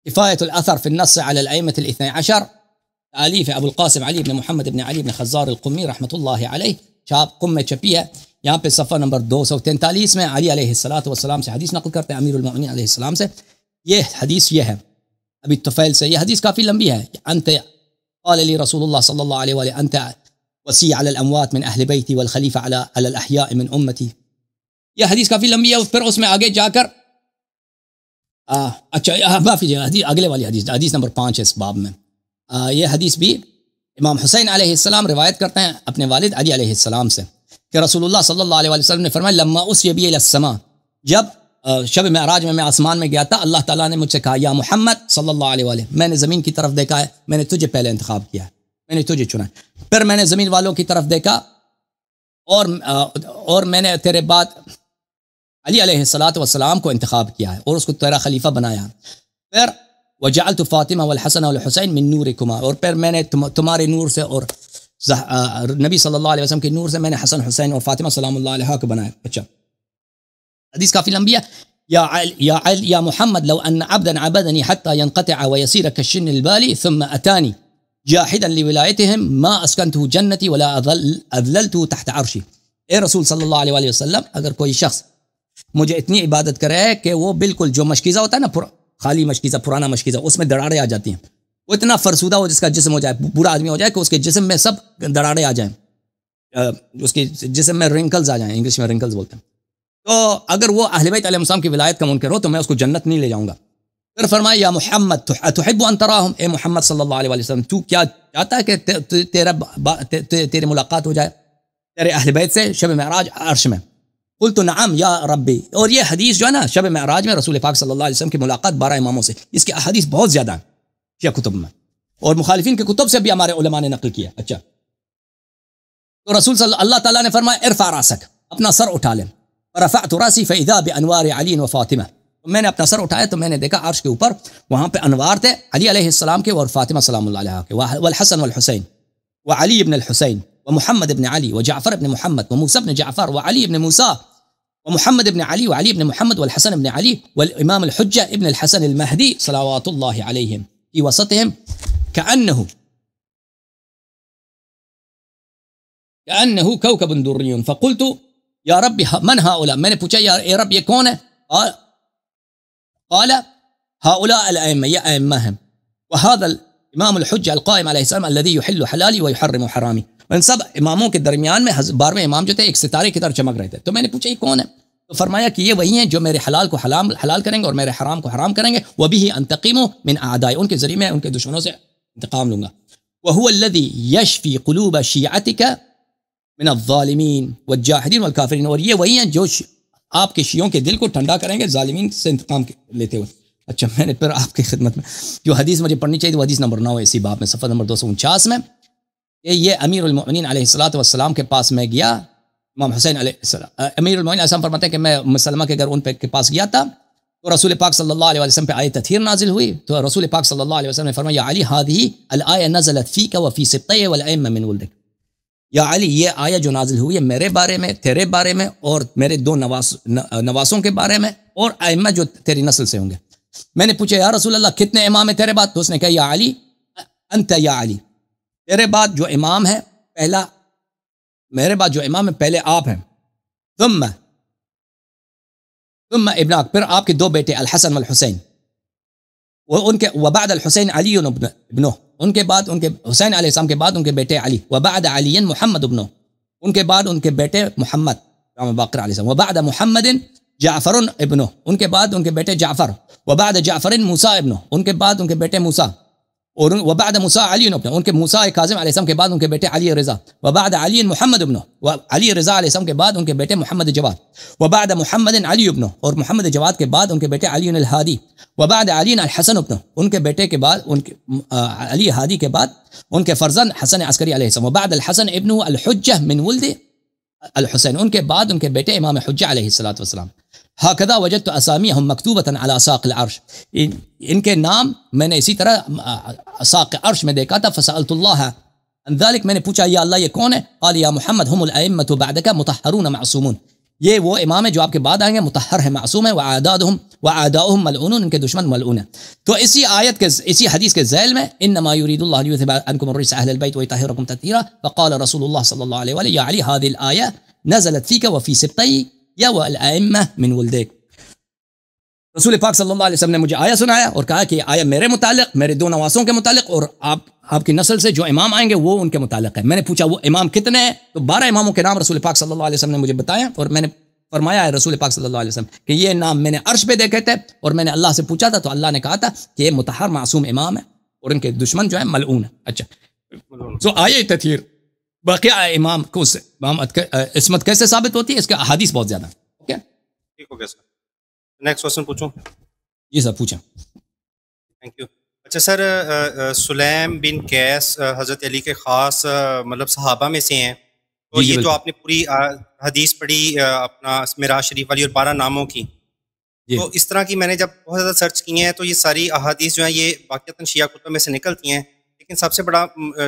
کفایت الاثر فی النص علی الائمۃ الاثنی عشر، تالیف ابو القاسم علی بن محمد بن علی بن خزار القمی رحمۃ اللہ علیہ، چھاپ قم میں چھپی ہے. یہاں پہ صفحہ نمبر 243 میں علی علیہ السلام سے حدیث نقل کرتے ہیں، امیر المؤمنین علیہ السلام سے. یہ حدیث یہ ہے ابی طفیل سے، یہ حدیث کافی لمبی ہے. انت قال لی رسول اللہ صلی اللہ علیہ وآلہ انت وصی علی الاموات من اہل بیتی والخلیفہ علی الاحیاء من امتی. یہ حدیث کافی لمبی ہے. پھر اس میں آگے جا کر اچھا معافی جی، اگلے والی حدیث نمبر 5 ہے اس باب میں. یہ حدیث بھی امام حسین علیہ السلام روایت کرتے ہیں اپنے والد علی علیہ السلام سے کہ رسول اللہ صلی اللہ علیہ وسلم نے فرمایا لما اسری بی الی السماء، جب شب معراج میں آسمان میں گیا تھا، اللہ تعالیٰ نے مجھ سے کہا یا محمد صلی اللہ علیہ وآلہ، میں نے زمین کی طرف دیکھا ہے، میں نے تجھے پہلے انتخاب کیا ہے، میں نے تجھے چنا ہے. پھر میں نے زمین والوں کی طرف دیکھا اور میں نے تیرے بعد علی علیہ السلام کو انتخاب کیا ہے اور اس کو تیرا خلیفہ بنایا. پھر وجعلت فاطمہ والحسن والحسین من نورکما، اور پھر میں نے تمہارے نور سے اور نبی صلی اللہ علیہ وسلم کے نور سے میں نے حسن حسین اور فاطمہ سلام اللہ علیہ کو بنایا. اچھا، حدیث کافی لمبی ہے. یا محمد لو ان عبدا عبدني حتى ينقطع ويصير كالشن البالي ثم اتاني جاحدا لولایتهم ما اسكنته جنتي ولا اذللته تحت عرشي. اے رسول صلی اللہ علیہ وآلہ وسلم، اگر کوئی شخص مجھے اتنی عبادت کرے کہ وہ بالکل جو مشکیزہ ہوتا ہے نا، خالی مشکیزہ، پرانا مشکیزہ، اس میں دراڑیں آ جاتی ہیں، وہ اتنا فرسودہ ہو جس کا جسم ہو جائے، برا آدمی ہو جائے کہ اس کے جسم میں سب دراڑیں آ جائیں، اس کے جسم میں رنکلز آ جائیں، انگلش میں رنکلز بولتے ہیں. تو اگر وہ اہل بیت علیہ السلام کی ولایت کا منکر ہو تو میں اس کو جنت نہیں لے جاؤں گا. پھر فرمایا یا محمد تحب ان تراہم، اے محمد صلی اللہ علیہ وسلم، تو کیا چاہتا ہے کہ تیرے ملاقات ہو جائے تیرے اہل بیت سے شب معراج عرش میں؟ قلت نعم یا ربی. اور یہ حدیث جو ہے نا شب معراج میں رسول پاک صلی اللہ علیہ وسلم کی ملاقات 12 اماموں سے، اس کے احادیث بہت زیادہ ہیں شیعہ کتب میں، اور مخالفین کے کتب سے بھی ہمارے علماء نے نقل کیا. اچھا، تو رسول صلی اللہ تعالیٰ نے فرمایا ارفع راسک، اپنا سر اٹھا لیں. رفعت راسی فاذا بانوار علی و فاطمہ، میں نے اپنا سر اٹھایا تو میں نے دیکھا عرش کے اوپر وہاں پہ انوار تھے علی علیہ السلام کے اور فاطمہ سلام اللہ علیہ کے والحسن والحسین وعلی ابن الحسین ومحمد ابن علی وجعفر ابن محمد وموسى ابن جعفر وعلی ابن موسى ومحمد ابن علی وعلی ابن محمد والحسن ابن علی والامام الحجة ابن الحسن المهدي صلوات الله عليهم في وسطهم كأنه كوكب دري فقلت يا رب من هؤلاء میں نے پوچھا یا رب یہ کون ہے قال هؤلاء الائمه یہ ائمہ ہیں وهذا الامام الحجة القائم عليه السلام الذي يحل حلالي ويحرم حرامي ان سب اماموں کے درمیان میں 12ویں امام جو تھے ایک ستارے کی طرح چمک رہے تھے تو میں نے پوچھا یہ کون ہے تو فرمایا کہ یہ وہی ہیں جو میرے حلال کو حلال کریں گے اور میرے حرام کو حرام کریں گے وبه انتقم من اعداء ان کے ذریعے میں ان کے دشمنوں سے انتقام لوں گا وهو الذي يشفي قلوب شيعتك من الظالمین والجاہدین والکافرین اور یہ وہی ہیں جو آپ کے شیعوں کے دل کو ٹھنڈا کریں گے ظالمین سے انتقام لیتے ہوئے. اچھا میں نے پھر آپ کی خدمت میں جو حدیث مجھے پڑھنی چاہیے وہ حدیث نمبر 9 ہے اسی باب میں صفحہ نمبر 249 میں کہ یہ امیر المؤمنین علیہ الصلوۃ والسلام کے پاس میں گیا. امام حسین علیہ السلام امیر المؤمنین علیہ السلام فرماتے ہیں کہ میں مسلمہ کے گھر ان کے پاس گیا تھا تو رسول پاک صلی اللہ علیہ وسلم پہ آیت تطہیر نازل ہوئی تو رسول پاک صلی اللہ علیہ وسلم نے فرمایا یا علی هذه الآیہ نزلت فیک وفی سبطیہ والائمہ من ولدک یا علی یہ آیت جو نازل ہوئی ہے میرے بارے میں تیرے بارے میں اور میرے 2 نواسوں کے بارے میں اور ائمہ جو تیری نسل سے ہوں گے. میں نے پوچھا یا رسول اللہ کتنے امام ہیں تیرے بعد تو اس نے کہا یا علی انت یا علی تیرے بعد جو امام ہے پہلا میرے بعد جو امام ہے پہلے آپ ہیں ثم ابناک پھر آپ کے 2 بیٹے الحسن والحسین وہ ان کے وبعد الحسین علی ابنہ ان کے بعد ان کے حسین علیہ السلام کے بعد ان کے بیٹے علی وبعد علی محمد ابنہ ان کے بعد ان کے بیٹے محمد باقر علیہ السلام وبعد محمد جعفر ابنہ ان کے بعد ان کے بیٹے جعفر وبعد جعفر موسیٰ ابنہ ان کے بعد ان کے بیٹے موسیٰ اور وبعد موسیٰ علی ابنہ ان کے موسیٰ کاظم علیہ السلام کے بعد ان کے بیٹے علی رضا وبعد علی محمد ابنہ علی رضا علیہ السلام کے بعد ان کے بیٹے محمد جواد وبعد محمد علی ابنہ اور محمد جواد کے بعد ان کے بیٹے علی الہادی وبعد علی الحسن ابنہ ان کے بیٹے کے بعد ان کے علی ہادی کے بعد ان کے فرزند حسن عسکری علیہ السلام وبعد الحسن ابنہ الحجہ من ولد الحسین ان کے بعد ان کے بیٹے امام حجہ علیہ الصلوۃ والسلام. ہکذا وجدت اسامیہم مکتوبۃ علی ساق العرش ان کے نام میں نے اسی طرح ساق عرش میں دیکھا تھا. فسألت اللہ عن ذلك میں نے پوچھا یا اللہ یہ کون ہے؟ قال یا محمد هم الائمۃ بعدک مطہرون معصومون یہ وہ امام ہے جو آپ کے بعد آئیں گے مطہر ہے معصوم ہے وعداؤہم ملعونون ان کے دشمن ملعون ہیں. تو اسی آیت کے اسی حدیث کے ذیل میں انما یرید اللہ لیذهب عنکم الرجس اہل البیت ویطہرکم تطہیرا فقال رسول اللہ صلی اللہ علیہ وآلہ یا علی هذه الآیہ نزلت فیک وفی سبطی یا والائمہ من ولدک. رسول پاک صلی اللہ علیہ وسلم نے مجھے آیہ سنایا اور کہا کہ یہ آیہ میرے متعلق میرے 2 نواسوں کے متعلق اور آپ کی نسل سے جو امام آئیں گے وہ ان کے متعلق ہے. میں نے پوچھا وہ امام کتنے ہیں تو 12 اماموں کے نام رسول پاک صلی اللہ علیہ وسلم نے مجھے بتایا اور میں نے فرمایا ہے رسول پاک صلی اللہ علیہ وسلم کہ یہ نام میں نے عرش پہ دیکھے تھے اور میں نے اللہ سے پوچھا تھا تو اللہ نے کہا تھا کہ یہ مطہر معصوم امام ہے اور ان کے دشمن جو ہیں ملعون ہیں. اچھا تو آیہ تطہیر باقی امام کو عصمت کیسے ثابت ہوتی ہے اس کے احادیث بہت زیادہ. اوکے ٹھیک ہو گیا سر. نیکسٹ کوسچن پوچھوں. جی سر پوچھیں. Thank you. اچھا سر سلیم بن قیس حضرت علی کے خاص مطلب صحابہ میں سے ہیں تو یہ جو آپ نے پوری حدیث پڑھی اپنا معراج شریف والی اور 12 ناموں کی تو اس طرح کی میں نے جب بہت زیادہ سرچ کی ہیں تو یہ ساری احادیث جو ہیں یہ واقعتاً شیعہ کتب میں سے نکلتی ہیں لیکن سب سے بڑا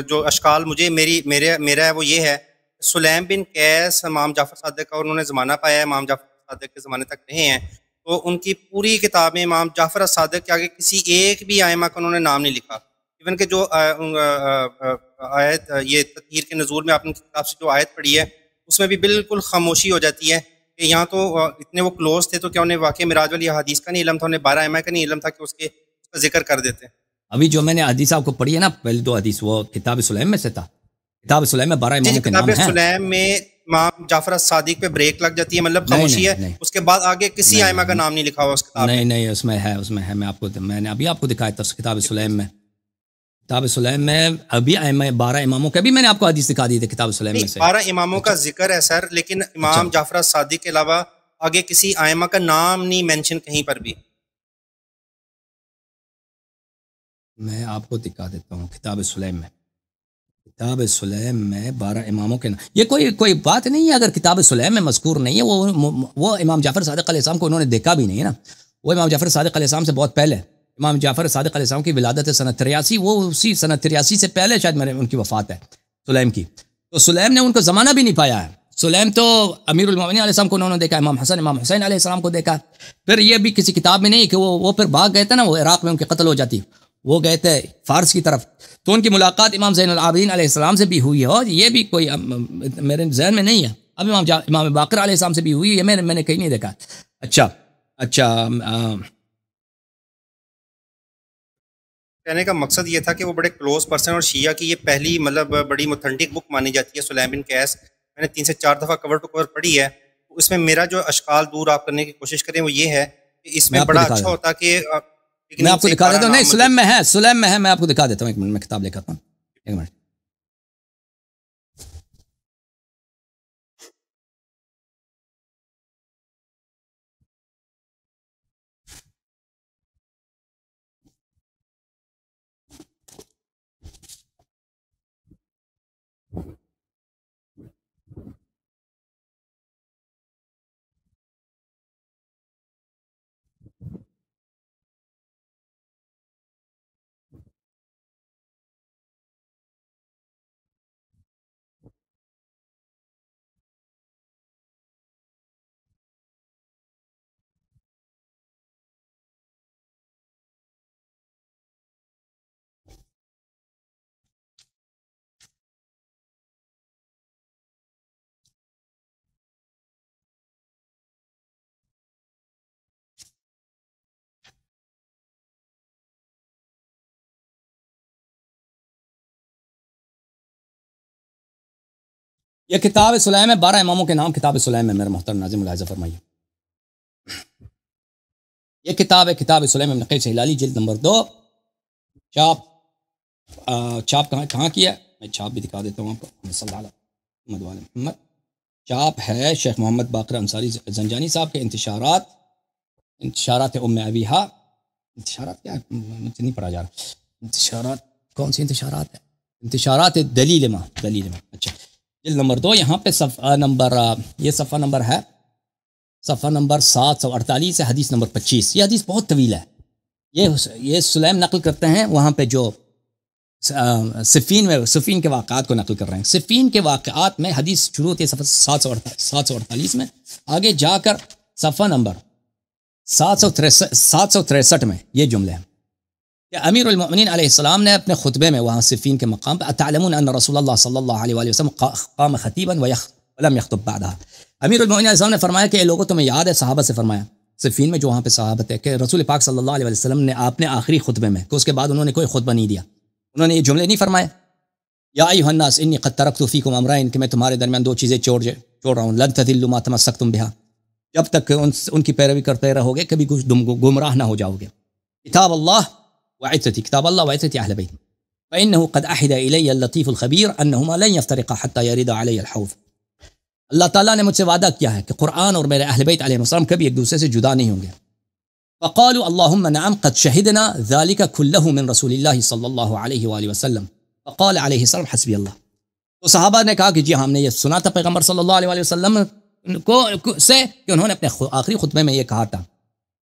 جو اشکال مجھے میرا ہے وہ یہ ہے سلیم بن قیس امام جعفر صادق کا انہوں نے زمانہ پایا ہے امام جعفر صادق کے زمانے تک رہے ہیں تو ان کی پوری کتابیں امام جعفر صادق کے آگے کسی ایک بھی ائمہ کا انہوں نے نام نہیں لکھا. ایون کہ جو آیت یہ تطہیر کے نزول میں آپ نے کتاب سے جو آیت پڑھی ہے اس میں بھی بالکل خاموشی ہو جاتی ہے کہ یہاں تو اتنے وہ کلوز تھے تو کیا انہیں واقعی معراج والی حدیث کا نہیں علم تھا, انہیں 12 ائمہ کا نہیں علم تھا کہ اس کا ذکر کر دیتے. ابھی جو میں نے حدیث آپ کو پڑھی ہے نا پہلے 2 حدیث وہ کتاب سلیم میں سے تھا. کتاب سلیم میں 12 اماموں کے نام ہیں. کتاب سلیم میں امام جعفر صادق پہ بریک لگ جاتی ہے مطلب خاموشی ہے اس کے بعد آگے کسی ائمہ کا نام نہیں لکھا ہوا اس کتاب میں. نہیں اس میں ہے میں نے ابھی آپ کو دکھایا تھا کتاب سلیم میں. کتاب سلیم میں ابھی 12 اماموں کا بھی میں نے آپ کو حدیث دکھا دی تھی کتاب سلیم میں سے. 12 اماموں کا ذکر ہے سر لیکن امام جعفر صادق کے علاوہ آگے کسی ائمہ کا نام نہیں مینشن کہیں پر بھی. میں آپ کو دکھا دیتا ہوں کتاب سلیم میں. کتاب سلیم میں 12 اماموں کے نام یہ کوئی بات نہیں ہے اگر کتاب سلیم میں مذکور نہیں ہے وہ امام جعفر صادق علیہ السلام کو انہوں نے دیکھا بھی نہیں ہے نا. وہ امام جعفر صادق علیہ السلام سے بہت پہلے. امام جعفر صادق علیہ السلام کی ولادت سنت 83, وہ اسی سنت 83 سے پہلے شاید ان کی وفات ہے سلیم کی. تو سلیم نے ان کو زمانہ بھی نہیں پایا ہے. سلیم تو امیر المومنین علیہ السلام کو انہوں نے دیکھا, امام حسن امام حسین علیہ السلام کو دیکھا. پھر یہ بھی کسی کتاب میں نہیں کہ وہ پھر بھاگ گئے تھے نا, وہ عراق میں ان کے قتل ہو جاتی, وہ گئے تھے فارس کی طرف, تو ان کی ملاقات امام زین العابدین علیہ السلام سے بھی ہوئی ہے. اور یہ بھی کوئی میرے ذہن میں نہیں ہے. اب امام باقر علیہ السلام سے بھی ہوئی ہے, میں نے کہیں نہیں دیکھا. اچھا کہنے کا مقصد یہ تھا کہ وہ بڑے کلوز پرسن, اور شیعہ کی یہ پہلی مطلب بڑی متھنٹک بک مانی جاتی ہے سلیم بن قیس. میں نے 3 سے 4 دفعہ کور ٹو کور پڑھی ہے. اس میں میرا جو اشکال دور آپ کرنے کی کوشش کریں وہ یہ ہے کہ اس میں بڑا اچھا ہوتا کہ میں آپ کو دکھا دیتا ہوں. نہیں, سلیم میں ہے, میں آپ کو دکھا دیتا ہوں. ایک منٹ میں کتاب لے کر آتا ہوں, ایک منٹ. یہ کتاب سلیم ہے, 12 اماموں کے نام کتاب سلیم ہے. میرے محترم ناظرین ملاحظہ فرمائیے, یہ کتاب ہے کتاب سلیم بن قیس ہلالی, جلد نمبر 2, چاپ کہاں کیا ہے, میں چھاپ بھی دکھا دیتا ہوں آپ کو. صلی اللہ علیہ محمد. چاپ ہے شیخ محمد باقر انصاری زنجانی صاحب کے انتشارات ام ابیہا. انتشارات کیا ہے, مجھے نہیں پڑھا جا رہا. انتشارات کون سی انتشارات ہے؟ انتشارات دلیل ما. اچھا, جلد نمبر 2, یہاں پہ صفحہ نمبر, یہ صفحہ نمبر ہے, صفحہ نمبر 748 ہے, حدیث نمبر 25. یہ حدیث بہت طویل ہے. یہ سلیم نقل کرتے ہیں وہاں پہ جو صفین کے واقعات کو نقل کر رہے ہیں. صفین کے واقعات میں حدیث شروع ہوتی ہے صفحہ 748 میں, آگے جا کر صفحہ نمبر 763 میں یہ جملے ہیں کہ امیر المؤمنین علیہ السلام نے اپنے خطبے میں وہاں صفین کے مقام پہ اتعلمون ان رسول اللہ صلی اللہ علیہ وآلہ وسلم قام خطیبا ولم یخطب بعدها. امیر المؤمنین علیہ السلام نے فرمایا کہ اے لوگوں تمہیں یاد ہے, صحابہ سے فرمایا صفین میں جو وہاں پہ صحابہ تھے, کہ رسول پاک صلی اللہ علیہ وسلم نے آپ نے آخری خطبے میں, کہ اس کے بعد انہوں نے کوئی خطبہ نہیں دیا, انہوں نے یہ جملے نہیں فرمائے یا ایھا الناس انی قد ترکت فیکم امرین, کہ میں تمہارے درمیان 2 چیزیں چھوڑ رہا ہوں, لن تضلوا ما تمسکتم بها, جب تک ان کی پیروی کرتے رہو گے کبھی کچھ گمراہ نہ ہو جاؤ گے. کتاب اللہ وعترتی, کتاب اللہ وعترتی اہل بیت, فانه قد احد الی اللطیف الخبیر انهما لن يفترقا حتى يرد علی الحوض. اللہ تعالیٰ نے مجھ سے وعدہ کیا ہے کہ قرآن اور میرے اہل بیت علیہ السلام کبھی ایک دوسرے سے جدا نہیں ہوں گے. فقالوا اللهم نعم قد شهدنا ذلك كله من رسول الله صلی اللہ علیہ وآلہ وسلم. فقال علیہ السلام حسبی اللہ. تو صحابہ نے کہا کہ جی ہم نے یہ سنا تھا پیغمبر صلی اللہ علیہ وآلہ وسلم کو سے کہ انہوں نے اپنے آخری خطبے میں یہ کہا تھا,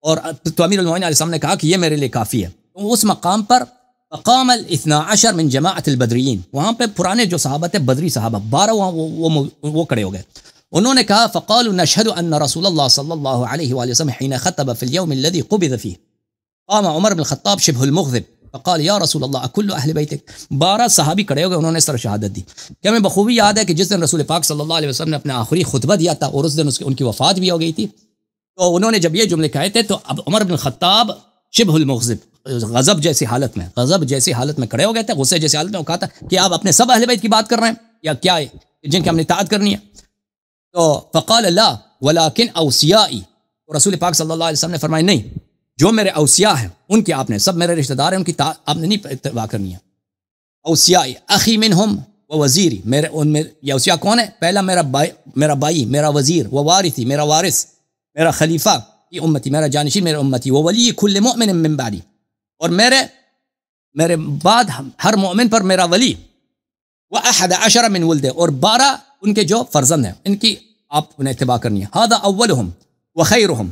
اور تو امیر المومنین علیہ السلام نے کہا کہ یہ میرے لیے کافی ہے. اس مقام پر فقام الاثنا عشر من جماعت البدریین, وہاں پہ پرانے جو صحابہ تھے بدری صحابہ 12 وہ کھڑے ہو گئے. انہوں نے کہا فقالوا نشهد ان رسول اللہ صلی اللہ علیہ وآلہ وسلم حين خطب في اليوم الذي قبض فيه قام عمر بن الخطاب شبه المغضب فقال یا رسول اللہ اکل اہل بیتک. 12 صحابی کھڑے ہو گئے, انہوں نے اس طرح شہادت دی کہ ہمیں بخوبی یاد ہے کہ جس دن رسول پاک صلی اللہ علیہ وسلم نے اپنا آخری خطبہ دیا تھا اور اس دن ان کی وفات بھی ہو گئی تھی, تو انہوں نے جب یہ جملے کہے تھے تو اب عمر بن الخطاب شبہ المغضب, غضب جیسی حالت میں کھڑے ہو گئے تھے, غصے جیسی حالت میں. وہ کہا تھا کہ آپ اپنے سب اہل بیت کی بات کر رہے ہیں یا کیا ہے, جن کی ہم نے اطاعت کرنی ہے. تو فقال لا ولكن اوصیائی, رسول پاک صلی اللہ علیہ وسلم نے فرمایا نہیں, جو میرے اوصیاء ہیں ان کی آپ نے, سب میرے رشتہ دار ہیں ان کی آپ نے نہیں اتباع کرنی ہے. اوصیائی اخی منہم و وزیری, میرے ان میں یہ اوصیاء کون ہے؟ پہلا میرا بائی, میرا وزیر, و وارثی, میرا وارث, میرا خلیفہ کی امتی, میرا جانشین میرے امتی, و ولی کل مؤمن من بعدی, اور میرے بعد ہر مومن پر میرا ولی, و 11 من ولدے, اور 12 ان کے جو فرزند ہیں ان کی آپ انہیں اتباع کرنی ہے. ھذا اولہم و خیرہم,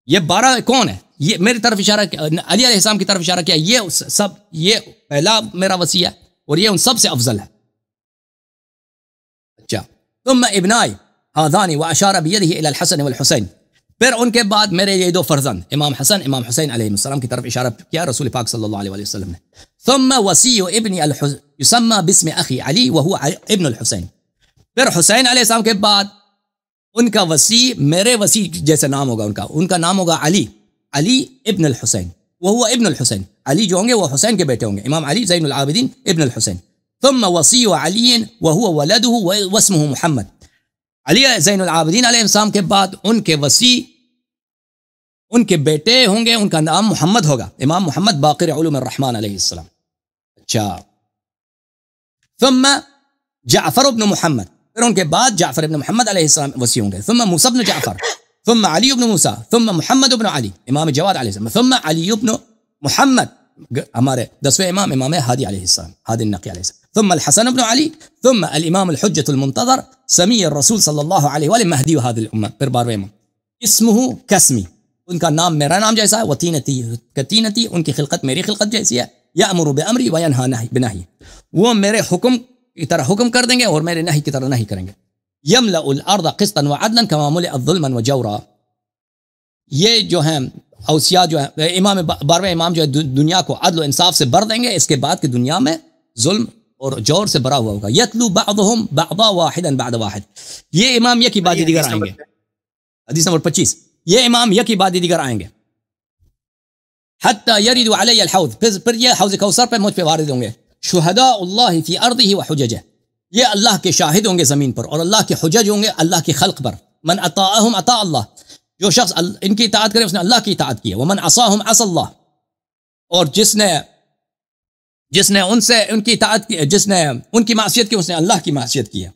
یہ 12 کون ہے؟ یہ میری طرف اشارہ کیا، علی علیہ السلام کی طرف اشارہ کیا. یہ سب، یہ پہلا میرا وصی ہے اور یہ ان سب سے افضل ہے. اچھا، ثم ابنائی ہذان واشار بیدہ الی الحسن والحسین، پھر ان کے بعد میرے یہ 2 فرزند امام حسن امام حسین علیہ السلام کی طرف اشارہ کیا رسول پاک صلی اللہ علیہ وسلم نے. ثم وصی ابن یسمى باسم اخی علی وهو ابن الحسین، پھر حسین علیہ السلام کے بعد ان کا وصی میرے وصی جیسے نام ہوگا، ان کا نام ہوگا علی ابن الحسین، وهو ابن الحسین، علی جو ہوں گے وہ حسین کے بیٹے ہوں گے، امام علی زین العابدین ابن الحسین. ثم وصی علی وهو ولده واسمه محمد، علی زین العابدین علیہ السلام کے بعد ان کے وصی ان کے بیٹے ہوں گے، ان کا نام محمد ہوگا، امام محمد باقر علوم الرحمن علیہ السلام. اچھا، ثم جعفر ابن محمد، پھر ان کے بعد جعفر ابن محمد علیہ السلام وصی ہوں گے. ثم موسیٰ ابن جعفر، ثم علی ابن موسیٰ، ثم محمد ابن علی امام جواد علیہ السلام، ثم علی ابن محمد ہمارے 10ویں امام ہادی علیہ السلام، ہادی النقی علیہ السلام، ثم الحسن ابن علی، ثم الامام الحجۃ المنتظر سمی الرسول صلی اللہ علیہ وآلہ مہدی هذه الامہ، پھر 12ویں امام اسمہ کسمی، ان کا نام میرا نام جیسا ہے، وطینتی کتینتی، ان کی خلقت میری خلقت جیسی ہے، یأمر بامری وینہی بنہی، وہ میرے حکم کی طرح حکم کر دیں گے اور میرے نہی کی طرح نہی کریں گے. یملأ الارض قسطا وعدلا كما ملئت ظلما وجورا، یہ جو ہیں اوصیاء جو ہے امام 12ویں امام جو ہے دنیا کو عدل و انصاف سے بھر دیں گے، اس کے بعد کہ دنیا میں ظلم اور جور سے بھرا ہوا ہوگا. یتلو بعضهم بعضا واحدا بعد واحد، یہ امام یکی بعد دیگر آئیں گے. حدیث نمبر 25، یہ امام یکی بعد دیگر آئیں گے. حتی یرد علی الحوض، پھر یہ حوض کوثر پہ مجھ پہ وارد ہوں گے. شہداء اللہ فی ارضہ وحججہ، یہ اللہ کے شاہد ہوں گے زمین پر اور اللہ کے حجج ہوں گے اللہ کی خلق پر. من اطاعہم اطاع اللہ، جو شخص ان کی اطاعت کرے اس نے اللہ کی اطاعت کی ہے. ومن عصاہم عصى اللہ، اور جس نے ان سے ان کی اطاعت کی، جس نے ان کی معصیت کی، اس نے اللہ کی معصیت کی ہے.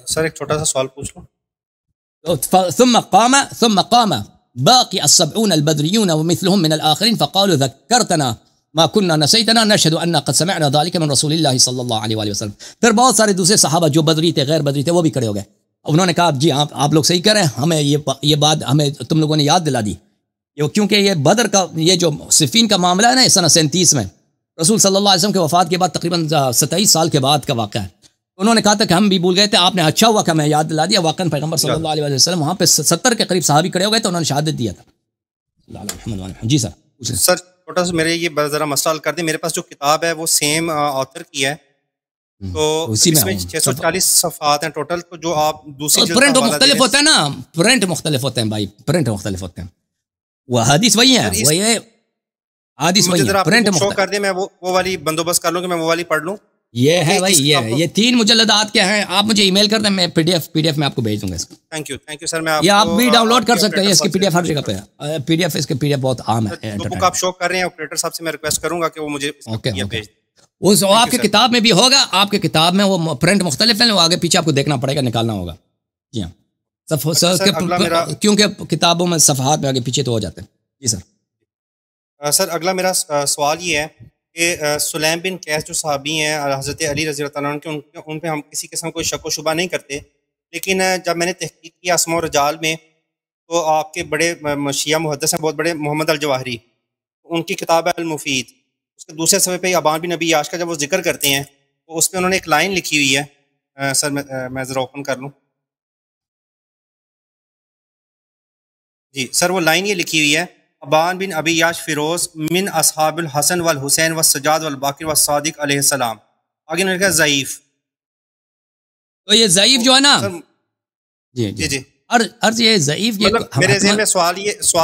سر ایک چھوٹا سا سوال پوچھ لوں. ثم قام باقي السبعون البدريون ومثلهم من الآخرين فقالوا ذكرتنا ما كنا نسيتنا نشهد أن قد سمعنا ذلك من رسول الله صلى الله عليه وآله وسلم. پھر بہت سارے دوسرے صحابہ جو بدری تھے غیر بدری تھے وہ بھی کھڑے ہو گئے. انہوں نے کہا جی آپ لوگ صحیح کر رہے ہیں، ہمیں یہ بات ہمیں تم لوگوں نے یاد دلا دی، کیونکہ یہ بدر کا یہ جو صفین کا معاملہ ہے نا، سنہ 37 میں رسول صلی اللہ علیہ وسلم کے وفات کے بعد تقریباً 27 سال کے بعد کا واقعہ ہے. انہوں نے کہا تھا کہ ہم بھی بھول گئے تھے، آپ نے اچھا ہوا کہ ہمیں یاد دلا دیا. واقعاً پیغمبر صلی اللہ علیہ وسلم وہاں پہ 70 کے قریب صحابی کھڑے ہو گئے تو انہوں نے شہادت دیا تھا. جی سر. سر چھوٹا سا میرے یہ ذرا مسئلہ حل کر دیں. میرے پاس جو کتاب ہے وہ سیم آتھر کی ہے، تو اس میں 640 صفحات ہیں ٹوٹل. تو جو آپ دوسری پرنٹ مختلف ہوتے ہیں نا، پرنٹ مختلف ہوتے ہیں بھائی، پرنٹ مختلف ہوتے ہیں. وہ حدیث وہی ہے، وہی ہے حدیث وہی ہے، پرنٹ شو کر دیں، میں وہ والی بندوبست کر لوں کہ میں وہ والی پڑھ لوں. یہ ہے بھائی، یہ 3 مجلدات کے ہیں. آپ مجھے ای میل کر دیں، میں پی ڈی ایف میں آپ کو بھیج دوں گا اس کا. Thank you sir. میں یہ آپ بھی ڈاؤن لوڈ کر سکتے ہیں، اس کی پی ڈی ایف ہر جگہ پہ ہے. پی ڈی ایف اس کے پی ڈی ایف بہت عام ہے. جو بک آپ شو کر رہے ہیں آپریٹر صاحب سے میں ریکویسٹ کروں گا کہ وہ مجھے بھیج دیں. وہ آپ کی کتاب میں بھی ہوگا، آپ کی کتاب میں وہ پرنٹ مختلف ہیں، وہ آگے پیچھے آپ کو دیکھنا پڑے گا، نکالنا ہوگا. جی ہاں، کیونکہ کتابوں میں صفحات میں آگے پیچھے تو ہو جاتے ہیں. جی سر. سر اگلا میرا سوال یہ ہے کہ سلیم بن قیس جو صحابی ہیں حضرت علی رضی اللہ تعالیٰ عنہ کے، ان پہ ہم کسی قسم کوئی شک و شبہ نہیں کرتے، لیکن جب میں نے تحقیق کی اسماء و رجال میں، تو آپ کے بڑے شیعہ محدث ہیں بہت بڑے، محمد الجواہری، ان کی کتاب ہے المفید، اس کے دوسرے صفحے پہ ابان بن نبی یاش کا جب وہ ذکر کرتے ہیں تو اس پہ انہوں نے ایک لائن لکھی ہوئی ہے. سر میں ذرا اوپن کر لوں. جی سر، وہ لائن یہ لکھی ہوئی ہے، ابان بن ابی یاش فیروز من اصحاب الحسن والحسین والسجاد والباقر والصادق علیہ السلام. آگے انہوں نے کہا ضعیف. تو یہ ضعیف جو ہے نا، جی جی جی عرض یہ ضعیف، میرے ذہن میں سوال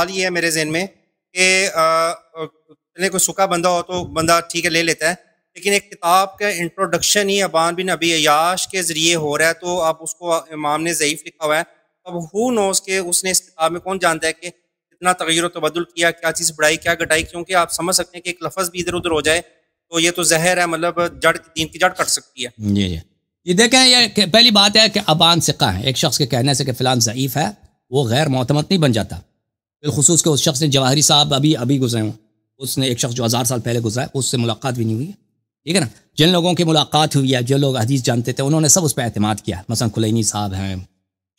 یہ ہے میرے ذہن میں کہ کوئی سکا بندہ ہو تو بندہ ٹھیک ہے لے لیتا ہے، لیکن ایک کتاب کا انٹروڈکشن ہی ابان بن ابی عیاش کے ذریعے ہو رہا ہے، تو آپ اس کو امام نے ضعیف لکھا ہوا ہے. اب ہو نوز کہ اس نے اس کتاب میں کون جانتا ہے کہ اتنا تغیر و تبدل کیا، کیا چیز بڑھائی کیا گھٹائی. کیونکہ آپ سمجھ سکتے ہیں کہ ایک لفظ بھی ادھر ادھر ہو جائے تو یہ تو زہر ہے، مطلب دین کی جڑ کٹ سکتی ہے. جی جی. یہ دیکھیں، یہ پہلی بات ہے کہ ابان ثقہ ہے. ایک شخص کے کہنے سے کہ فلان ضعیف ہے وہ غیر معتمد نہیں بن جاتا، بالخصوص کہ اس شخص نے جواہری صاحب ابھی گزرے ہوں، اس نے ایک شخص جو 1000 سال پہلے گزرا ہے اس سے ملاقات بھی نہیں ہوئی ہے، ٹھیک ہے نا. جن لوگوں کی ملاقات ہوئی ہے، جو لوگ حدیث جانتے تھے، انہوں نے سب اس پہ اعتماد کیا. مثلا کلینی صاحب ہیں،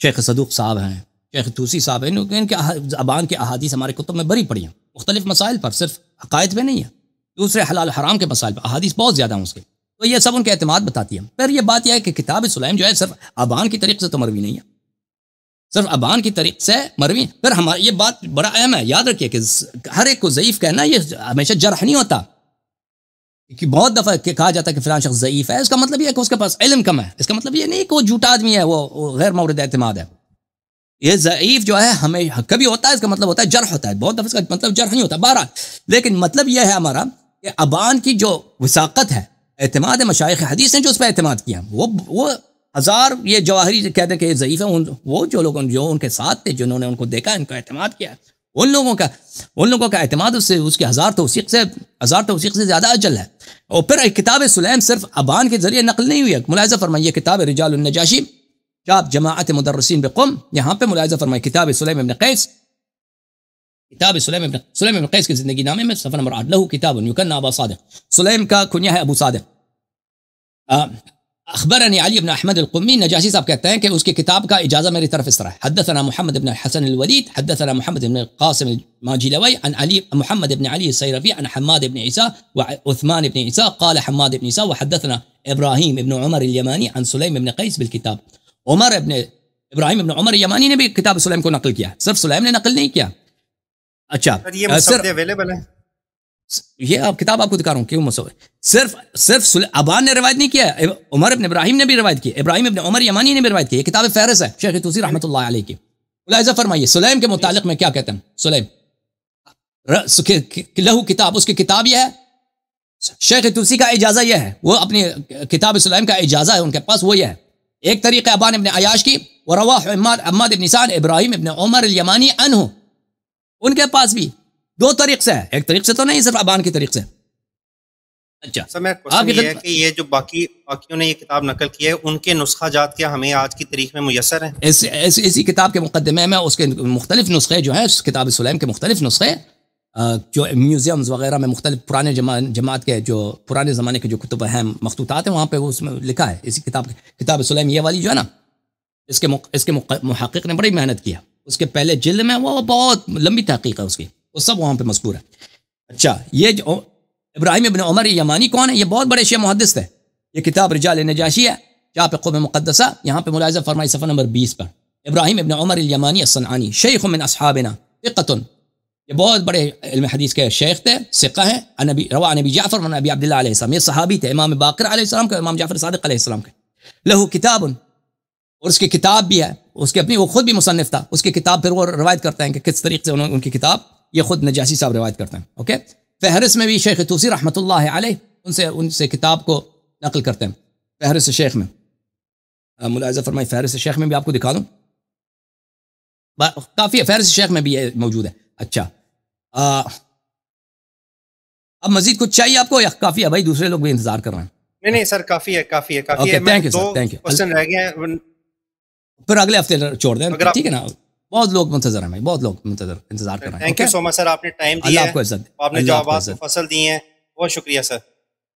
شیخ صدوق صاحب ہیں، شیخ توسی صاحب ہیں، ان کے ابان کے احادیث ہمارے کتب میں بری پڑی ہیں، مختلف مسائل پر، صرف عقائد پہ نہیں ہے، دوسرے حلال حرام کے مسائل پر احادیث بہت زیادہ ہیں اس کے، تو یہ سب ان کے اعتماد بتاتی ہے۔ پھر یہ بات یہ ہے کہ کتاب سلیم جو ہے صرف ابان کی طریق سے تو مروی نہیں ہے، صرف ابان کی طریق سے مروی۔ پھر ہمارا یہ بات بڑا اہم ہے، یاد رکھیے کہ ہر ایک کو ضعیف کہنا یہ ہمیشہ جرح نہیں ہوتا، کہ بہت دفعہ کہا جاتا ہے کہ فلان شخص ضعیف ہے، اس کا مطلب یہ ہے کہ اس کے پاس علم کم ہے، اس کا مطلب یہ نہیں کہ وہ جھوٹا آدمی ہے، وہ غیر مورد اعتماد ہے۔ یہ ضعیف جو ہے ہمیں کبھی ہوتا ہے، اس کا مطلب ہوتا ہے جرح ہوتا ہے، بہت دفعہ اس کا مطلب جرح نہیں ہوتا بہرحال، لیکن مطلب یہ ہے ہمارا کہ ابان کی جو وثاقت ہے، اعتماد مشائخ حدیث نے جو اس پہ اعتماد کیا، وہ ہزار یہ جواہری کہتے ہیں کہ یہ ضعیف ہے، وہ جو لوگ جو ان کے ساتھ تھے، جنہوں نے ان کو دیکھا، ان کا اعتماد کیا، ان لوگوں کا اعتماد اس کے ہزار توثیق سے زیادہ اجل ہے۔ اور پھر کتاب سلیم صرف ابان کے ذریعے نقل نہیں ہوئی ہے، ملاحظہ فرمائیے کتاب رجال النجاشی چاپ جماعت مدرسین بقم، یہاں پہ ملاحظہ فرمائیے کتاب سلیم ابن قیس، کتاب سلیم ابن قیس کی زندگی نامے میں صفحہ نمبر 8، لہو کتاب یکنى ابا صادق، سلیم کا کنیہ ہے ابو صادق۔ اخبرنی علی بن احمد القمی، نجاشی صاحب کہتے ہیں کہ اس کی کتاب کا اجازہ میری طرف اس طرح ہے، حدثنا محمد بن حسن الولید، حدثنا محمد بن قاسم الماجلوی عن علی محمد بن علی السیرفی عن حماد بن عیسیٰ وعثمان بن عیسیٰ قال حماد بن عیسیٰ وحدثنا ابراہیم بن عمر الیمانی عن سلیم بن قیس بالکتاب۔ ابراہیم ابن عمر یمانی نے بھی کتاب سلیم کو نقل کیا، صرف سلیم نے نقل نہیں کیا۔ اچھا یہ مصنف اویلیبل ہے، یہ کتاب آپ کو دکھا رہا ہوں کیوں مسئلہ، صرف ابان نے روایت نہیں کیا، عمر ابن ابراہیم نے بھی روایت کی، ابراہیم ابن عمر یمانی نے بھی روایت کی، یہ کتاب فہرست ہے شیخ توسی رحمۃ اللہ علیہ کی۔ ملاحظہ فرمائیے سلیم کے متعلق میں کیا کہتے ہیں، سلیم لہو کتاب، اس کی کتاب یہ ہے، شیخ توسی کا اجازہ یہ ہے، وہ اپنی کتاب سلیم کا اجازہ ہے ان کے پاس، وہ یہ ہے، ایک طریقہ ابان ابن عیاش کی، ورواہ حماد ابن سعد ابراہیم ابن عمر الیمانی عنہ، ان کے پاس بھی دو طریق سے ہے، ایک طریق سے تو نہیں، صرف ابان کی طریق سے۔ اچھا سر میں کوشچن یہ ہے کہ یہ جو باقیوں نے یہ کتاب نقل کی ہے، ان کے نسخہ جات کیا ہمیں آج کی تاریخ میں میسر ہیں؟ اسی کتاب کے مقدمے میں اس کے مختلف نسخے جو ہیں، اس کتاب سلیم کے مختلف نسخے جو میوزیمز وغیرہ میں مختلف پرانے جماعت کے جو پرانے زمانے کے جو کتب ہیں، مخطوطات ہیں، وہاں پہ اس میں لکھا ہے، اسی کتاب سلیم یہ والی جو ہے نا، اس کے محقق نے بڑی محنت کیا، اس کے پہلے جلد میں وہ بہت لمبی تحقیق ہے اس کی، وہ سب وہاں پہ مذکور ہے۔ اچھا یہ جو ابراہیم ابن عمر یمانی کون ہے؟ یہ بہت بڑے شیعہ محدث تھے، یہ کتاب رجال نجاشی ہے جہاں پہ قوم مقدسہ، یہاں پہ ملاحظہ فرمائی صفحہ نمبر 20 پر، ابراہیم ابن عمر الیمانی الصنعانی شیخ من اصحابنا ثقۃ، یہ بہت بڑے علم حدیث کے شیخ تھے، ثقہ ہیں، روا نبی جعفر و نبی عبداللہ علیہ السلام، یہ صحابی تھے، امام باقر علیہ السلام کے، امام جعفر صادق علیہ السلام کے، لہو کتاب، اور اس کی کتاب بھی ہے، اس کی اپنی، وہ خود بھی مصنف تھا، اس کی کتاب پھر وہ روایت کرتے ہیں کہ کس طریقے سے ان کی کتاب، یہ خود نجاشی صاحب روایت کرتے ہیں، اوکے۔ فہرست میں بھی شیخ توسی رحمۃ اللہ علیہ ان سے کتاب کو نقل کرتے ہیں، فہرست شیخ میں، ملاحظہ فرمائی فہرست شیخ میں بھی آپ کو دکھا دوں، کافی ہے، فہرست شیخ میں بھی یہ موجود ہے۔ اچھا اب مزید کچھ چاہیے آپ کو یا کافی ہے؟ بھائی دوسرے لوگ بھی انتظار کر رہے ہیں۔ نہیں سر، کافی ہے۔ Thank you sir, thank you, question رہ گئے ہیں، پھر اگلے ہفتے چھوڑ دیں، ٹھیک ہے نا؟ بہت لوگ منتظر ہیں بھائی، بہت لوگ انتظار کر رہے ہیں۔ تھینک یو سو مچ سر، آپ نے ٹائم دیا، اللہ آپ کو عزت، آپ نے جوابات مفصل دیے ہیں، بہت شکریہ سر۔